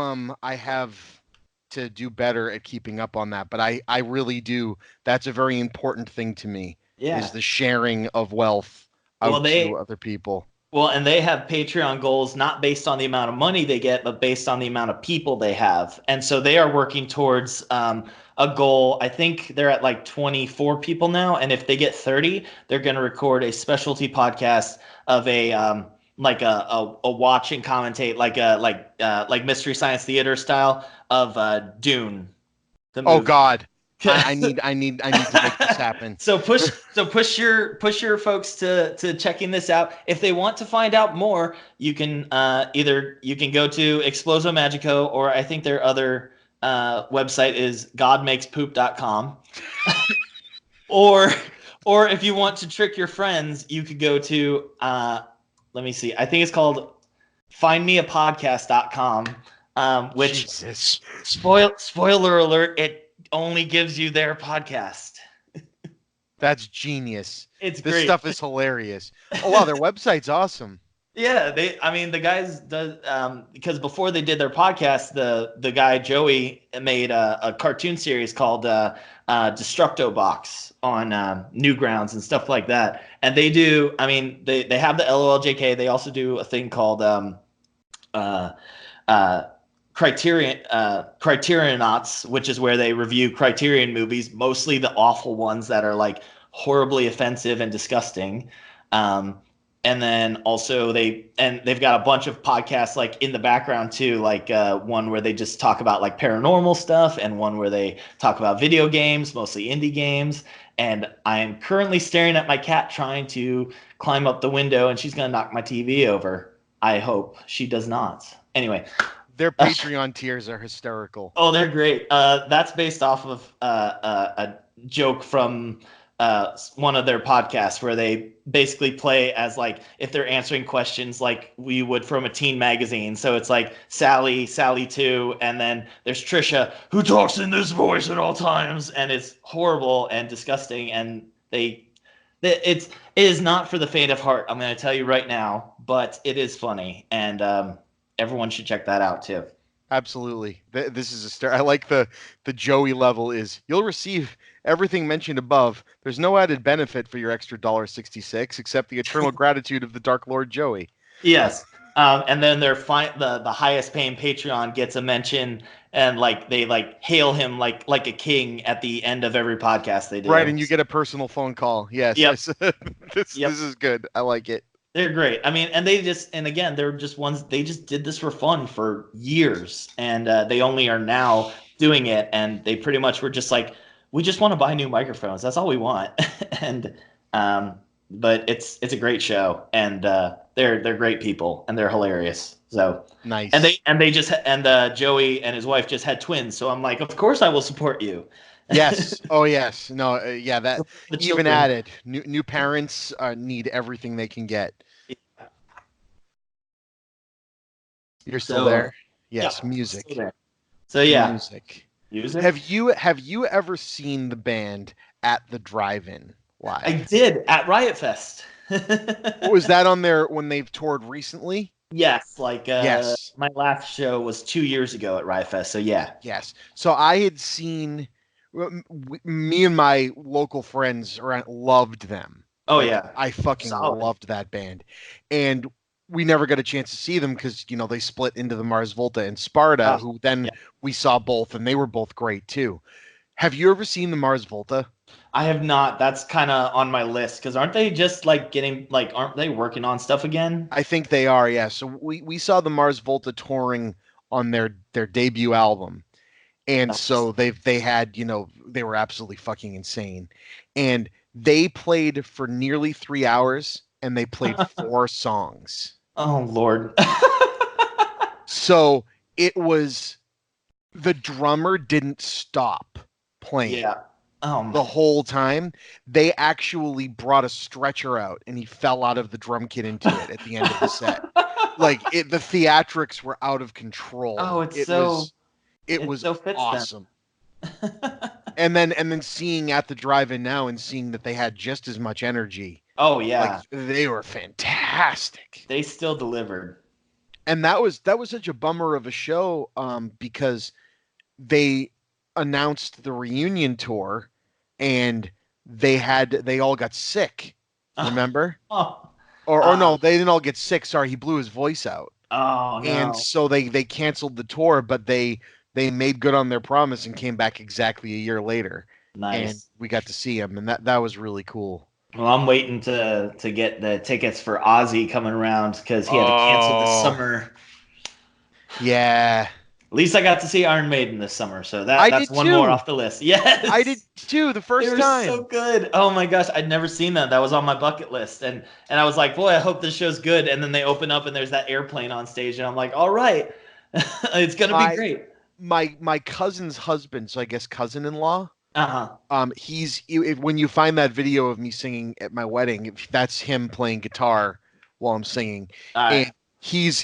to do better at keeping up on that, but I really do. That's a very important thing to me. Yeah. Is the sharing of wealth out to other people. Well, and they have Patreon goals not based on the amount of money they get, but based on the amount of people they have. And so they are working towards a goal. I think they're at like 24 people now. And if they get 30, they're going to record a specialty podcast of a like a watch and commentate, like Mystery Science Theater style of Dune. Oh God. I need to make this happen. So push your folks to checking this out. If they want to find out more, you can you can go to Exploso Magico, or I think their other website is godmakespoop.com. or if you want to trick your friends, you could go to let me see. I think it's called findmeapodcast.com, which Jesus. Spoiler alert, it only gives you their podcast. That's genius. It's this great. Stuff is hilarious. Oh wow, their website's awesome. Yeah, the guys does because before they did their podcast, the guy Joey made a cartoon series called Destructo Box on Newgrounds and stuff like that. And they do, I mean, they have the LOLJK. They also do a thing called Criterionauts, which is where they review Criterion movies, mostly the awful ones that are like horribly offensive and disgusting. And then also they've got a bunch of podcasts like in the background too, like one where they just talk about like paranormal stuff, and one where they talk about video games, mostly indie games. And I am currently staring at my cat trying to climb up the window, and she's gonna knock my TV over. I hope she does not. Anyway. Their Patreon tiers are hysterical. Oh, they're great. That's based off of a joke from one of their podcasts where they basically play as like if they're answering questions like we would from a teen magazine. So it's like Sally 2, and then there's Trisha who talks in this voice at all times, and it's horrible and disgusting. And it is not for the faint of heart. I'm going to tell you right now, but it is funny, and everyone should check that out too. Absolutely. This is a star. I like the Joey level is you'll receive everything mentioned above. There's no added benefit for your extra $1.66 except the eternal gratitude of the Dark Lord Joey. Yes. And then the highest paying Patreon gets a mention, and like they like hail him like a king at the end of every podcast they do. Right, and you get a personal phone call. Yes. Yep. This is good. I like it. They're great. I mean, and again, they're just ones, they just did this for fun for years, and they only are now doing it. And they pretty much were just like, we just want to buy new microphones. That's all we want. And, but it's a great show, and they're great people, and they're hilarious. So nice. And Joey and his wife just had twins. So I'm like, of course I will support you. Yes. Oh, yes. No. Yeah. That even added. New parents need everything they can get. Yeah. You're still there. Yes. Yeah, music. So yeah. Music. Have you ever seen the band at the drive-in live? I did at Riot Fest. Was that on there when they've toured recently? Yes, yes. My last show was 2 years ago at Riot Fest. So yeah. Yes. So I had seen. Me and my local friends loved them. Oh yeah, I fucking loved that band, and we never got a chance to see them because they split into the Mars Volta and Sparta, who then we saw both, and they were both great too. Have you ever seen the Mars Volta? I have not. That's kind of on my list because aren't they just like aren't they working on stuff again? I think they are. Yeah. So we saw the Mars Volta touring on their debut album. And Nice. so they had, they were absolutely fucking insane. And they played for nearly 3 hours and they played 4 songs. Oh Lord. So it was, the drummer didn't stop playing Yeah. the whole time. They actually brought a stretcher out and he fell out of the drum kit into it at the end of the set. Like the theatrics were out of control. Oh, It it was so fits them. awesome. And then seeing at the drive-in now and seeing that they had just as much energy. Oh Like yeah. they were fantastic. They still delivered. And that was such a bummer of a show, because they announced the reunion tour and they all got sick, remember? Oh. Or no, they didn't all get sick. Sorry, he blew his voice out. Oh And no. so they canceled the tour, but they made good on their promise and came back exactly a year later. And Nice. we got to see him, and that was really cool. Well, I'm waiting to get the tickets for Ozzy coming around because he had to cancel this Oh, summer. yeah. At least I got to see Iron Maiden this summer, so I that's did one more too. off the list. Yes, I did too, the they first were so time. good. Oh my gosh, I'd never seen that. That was on my bucket list, and I was like, boy, I hope this show's good. And then they open up and there's that airplane on stage, and I'm like, all right, it's gonna be I great. my cousin's husband, so I guess cousin-in-law, Uh when you find that video of me singing at my wedding, that's him playing guitar while I'm singing. huh. And he's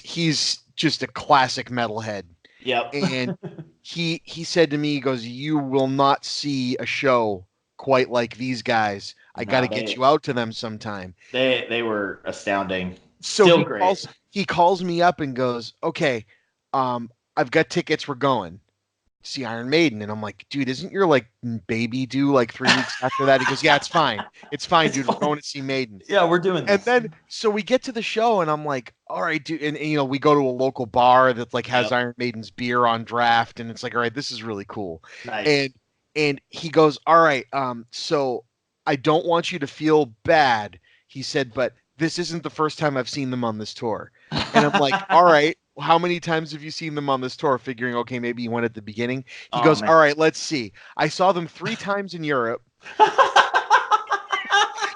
just a classic metalhead. Yep. And he said to me, he goes, "You will not see a show quite like these guys. I got No, to get you out to them sometime." they were astounding. So Still great. he calls me up and goes, "Okay, I've got tickets. We're going to see Iron Maiden." And I'm like, "Dude, isn't your like baby due like 3 weeks after that?" He goes, "Yeah, it's fine. It's fine, It's dude. We're fun. going to see Maiden." Yeah, we're doing And this. then so we get to the show and I'm like, all right, dude. And we go to a local bar that like has Yep. Iron Maiden's beer on draft, and it's like, all right, this is really cool. Nice. And he goes, all right, so I don't want you to feel bad, he said, but this isn't the first time I've seen them on this tour. And I'm like, all right, how many times have you seen them on this tour? Figuring, okay, maybe you went at the beginning. He Oh goes, man. all right, let's see. I saw them 3 times in Europe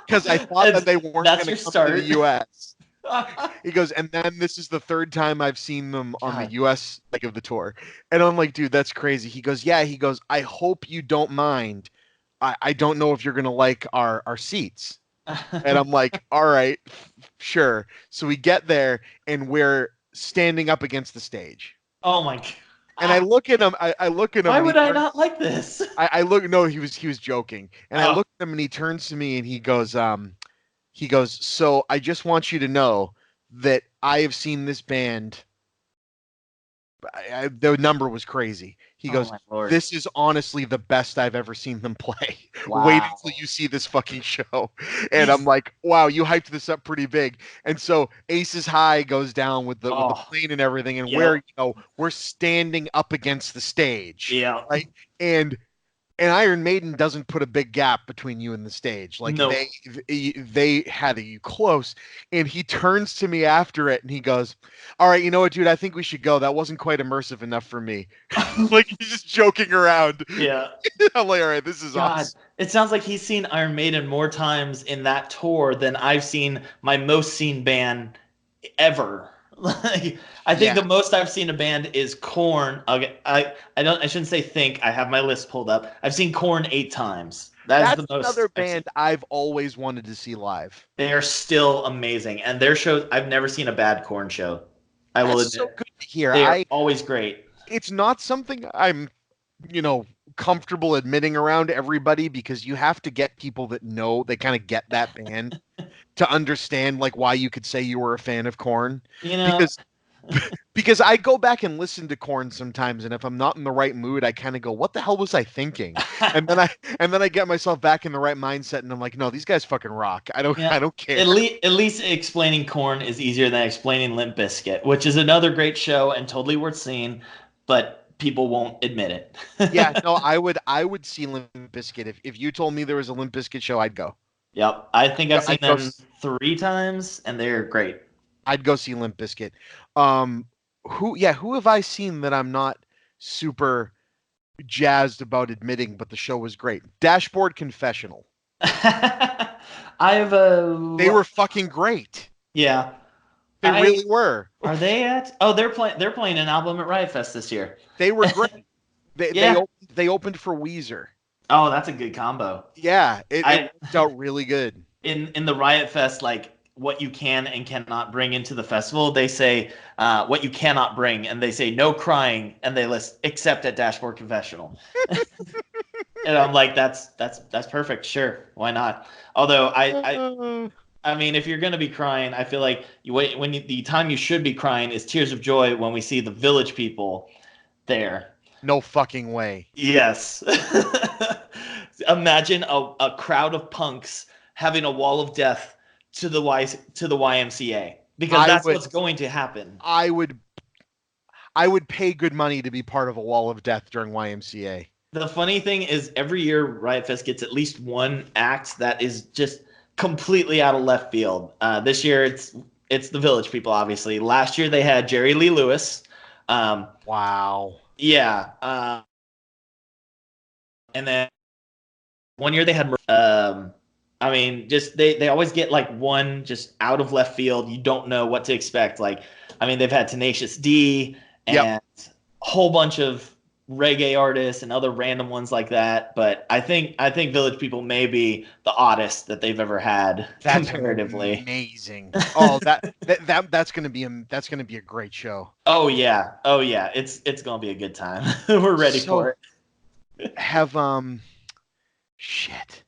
because I thought that they weren't That's going your to come to the start. U.S. He goes, and then this is the third time I've seen them on the God. US leg of the tour. And I'm like, dude, that's crazy. He goes, yeah. He goes, I hope you don't mind. I don't know if you're gonna like our seats. And I'm like, all right, sure. So we get there and we're standing up against the stage. Oh my And I God. look at him, I look at him Why and he would I turns, not like this? I look, no, he was joking. And I Oh, look at him and he turns to me and he goes, so I just want you to know that I have seen this band. The number was crazy. He oh goes, my Lord. this is honestly the best I've ever seen them play. Wait Wow. until you see this fucking show. And I'm He's like, wow, you hyped this up pretty big. And so Aces High goes down with the oh, plane and everything, and yep. we're standing up against the stage. Yeah. Right. And Iron Maiden doesn't put a big gap between you and the stage. Like No. they had you close. And he turns to me after it and he goes, all right, you know what, dude? I think we should go. That wasn't quite immersive enough for me. Like he's just joking around. Yeah. I'm like, all right, this is God, awesome. it sounds like he's seen Iron Maiden more times in that tour than I've seen my most seen band ever. Like, I think Yeah. the most I've seen a band is Korn. Okay, I shouldn't say think. I have my list pulled up. I've seen Korn 8 times. That is That's the another most I've seen. band I've always wanted to see live. They are still amazing, and their shows. I've never seen a bad Korn show. I will That's so admit, good to hear. they are always great. It's not something I'm, you know, comfortable admitting around everybody because you have to get people that know they kind of get that band to understand like why you could say you were a fan of Korn. You know, Because because I go back and listen to Korn sometimes, and if I'm not in the right mood, I kind of go, "What the hell was I thinking?" And then I get myself back in the right mindset, and I'm like, "No, these guys fucking rock. yeah. I don't care." At least explaining Korn is easier than explaining Limp Bizkit, which is another great show and totally worth seeing, but people won't admit Yeah, it. no, I would see Limp Bizkit if you told me there was a Limp Bizkit show, I'd go. Yep, I think I've seen I'd go. them 3 times, and they're great. I'd go see Limp Bizkit. Who have I seen that I'm not super jazzed about admitting, but the show was great. Dashboard Confessional. I have a. They were fucking great. Yeah. They really were. Are they at? Oh, they're playing an album at Riot Fest this year. They were great. They opened for Weezer. Oh, that's a good combo. Yeah, it worked out really good. In the Riot Fest, like what you can and cannot bring into the festival, they say what you cannot bring, and they say no crying, and they list except at Dashboard Confessional. And I'm like, that's perfect. Sure, why not? Although I mean, if you're gonna be crying, I feel like the time you should be crying is tears of joy when we see the Village People there. No fucking way. Yes. Imagine a crowd of punks having a wall of death to the YMCA, because that's what's going to happen. I would pay good money to be part of a wall of death during YMCA. The funny thing is, every year Riot Fest gets at least one act that is just completely out of left field. This year it's the Village People, obviously. Last year they had Jerry Lee Lewis. Wow. Yeah. And then one year they had I mean, just they always get like one just out of left field. You don't know what to expect. Like, I mean, they've had Tenacious D and a whole bunch of reggae artists and other random ones like that. But I think Village People may be the oddest that they've ever had. That's comparatively amazing. Oh, that's gonna be a great show. Oh yeah. It's gonna be a good time. We're ready for it. Have shit.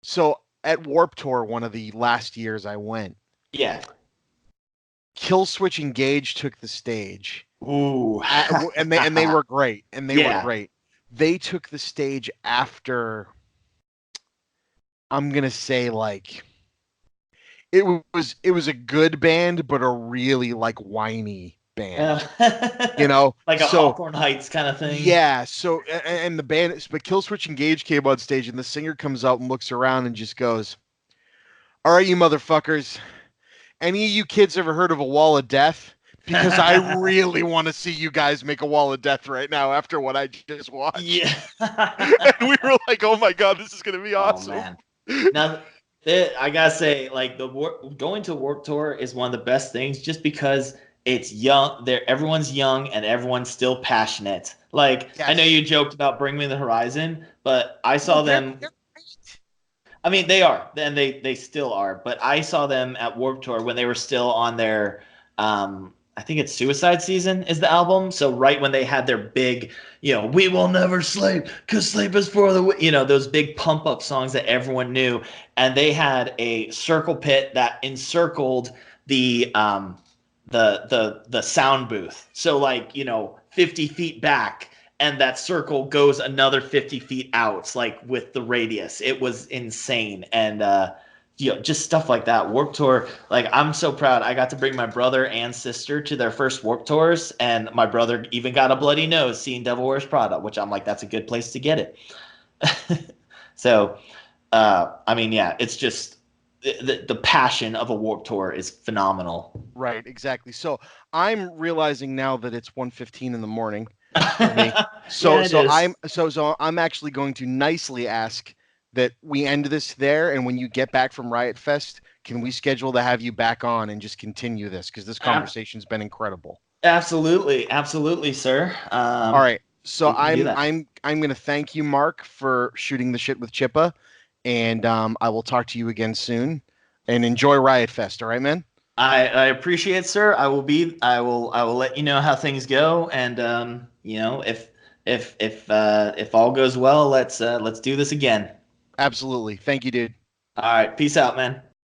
So at Warped Tour, one of the last years I went. Yeah. Killswitch Engage took the stage. Ooh. and they were great. And they were great. They took the stage after, I'm gonna say, like, it was a good band, but a really like whiny band. You know? Like a Hawthorne Heights kind of thing. Yeah. So and the band, but Killswitch Engage came on stage, and the singer comes out and looks around and just goes, "All right, you motherfuckers. Any of you kids ever heard of a wall of death? Because I really want to see you guys make a wall of death right now after what I just watched." Yeah. And we were like, "Oh my god, this is gonna be awesome." Oh, man. Now, I gotta say, like, going to Warped Tour is one of the best things, just because it's young. Everyone's young and everyone's still passionate. Like, yes. I know you joked about Bring Me the Horizon, but I saw them. I mean, they are, and they still are. But I saw them at Warped Tour when they were still on their, I think it's Suicide Season is the album. So right when they had their big, "We will never sleep because sleep is for the," those big pump up songs that everyone knew, and they had a circle pit that encircled the sound booth. So like 50 feet back. And that circle goes another 50 feet out, like with the radius. It was insane. And, just stuff like that. Warped Tour, like, I'm so proud. I got to bring my brother and sister to their first Warped Tours. And my brother even got a bloody nose seeing Devil Wears Prada, which I'm like, that's a good place to get it. So, I mean, yeah, it's just the passion of a Warped Tour is phenomenal. Right, exactly. So I'm realizing now that it's 1:15 in the morning. So I'm actually going to nicely ask that we end this there, and when you get back from Riot Fest, can we schedule to have you back on and just continue this, because this conversation's been incredible. Absolutely, sir. All right, so I'm going to thank you, Mark, for shooting the shit with Chippa, and I will talk to you again soon. And enjoy Riot Fest. All right, man. I appreciate it, sir. I will let you know how things go, and if all goes well, let's do this again. Absolutely. Thank you, dude. All right. Peace out, man.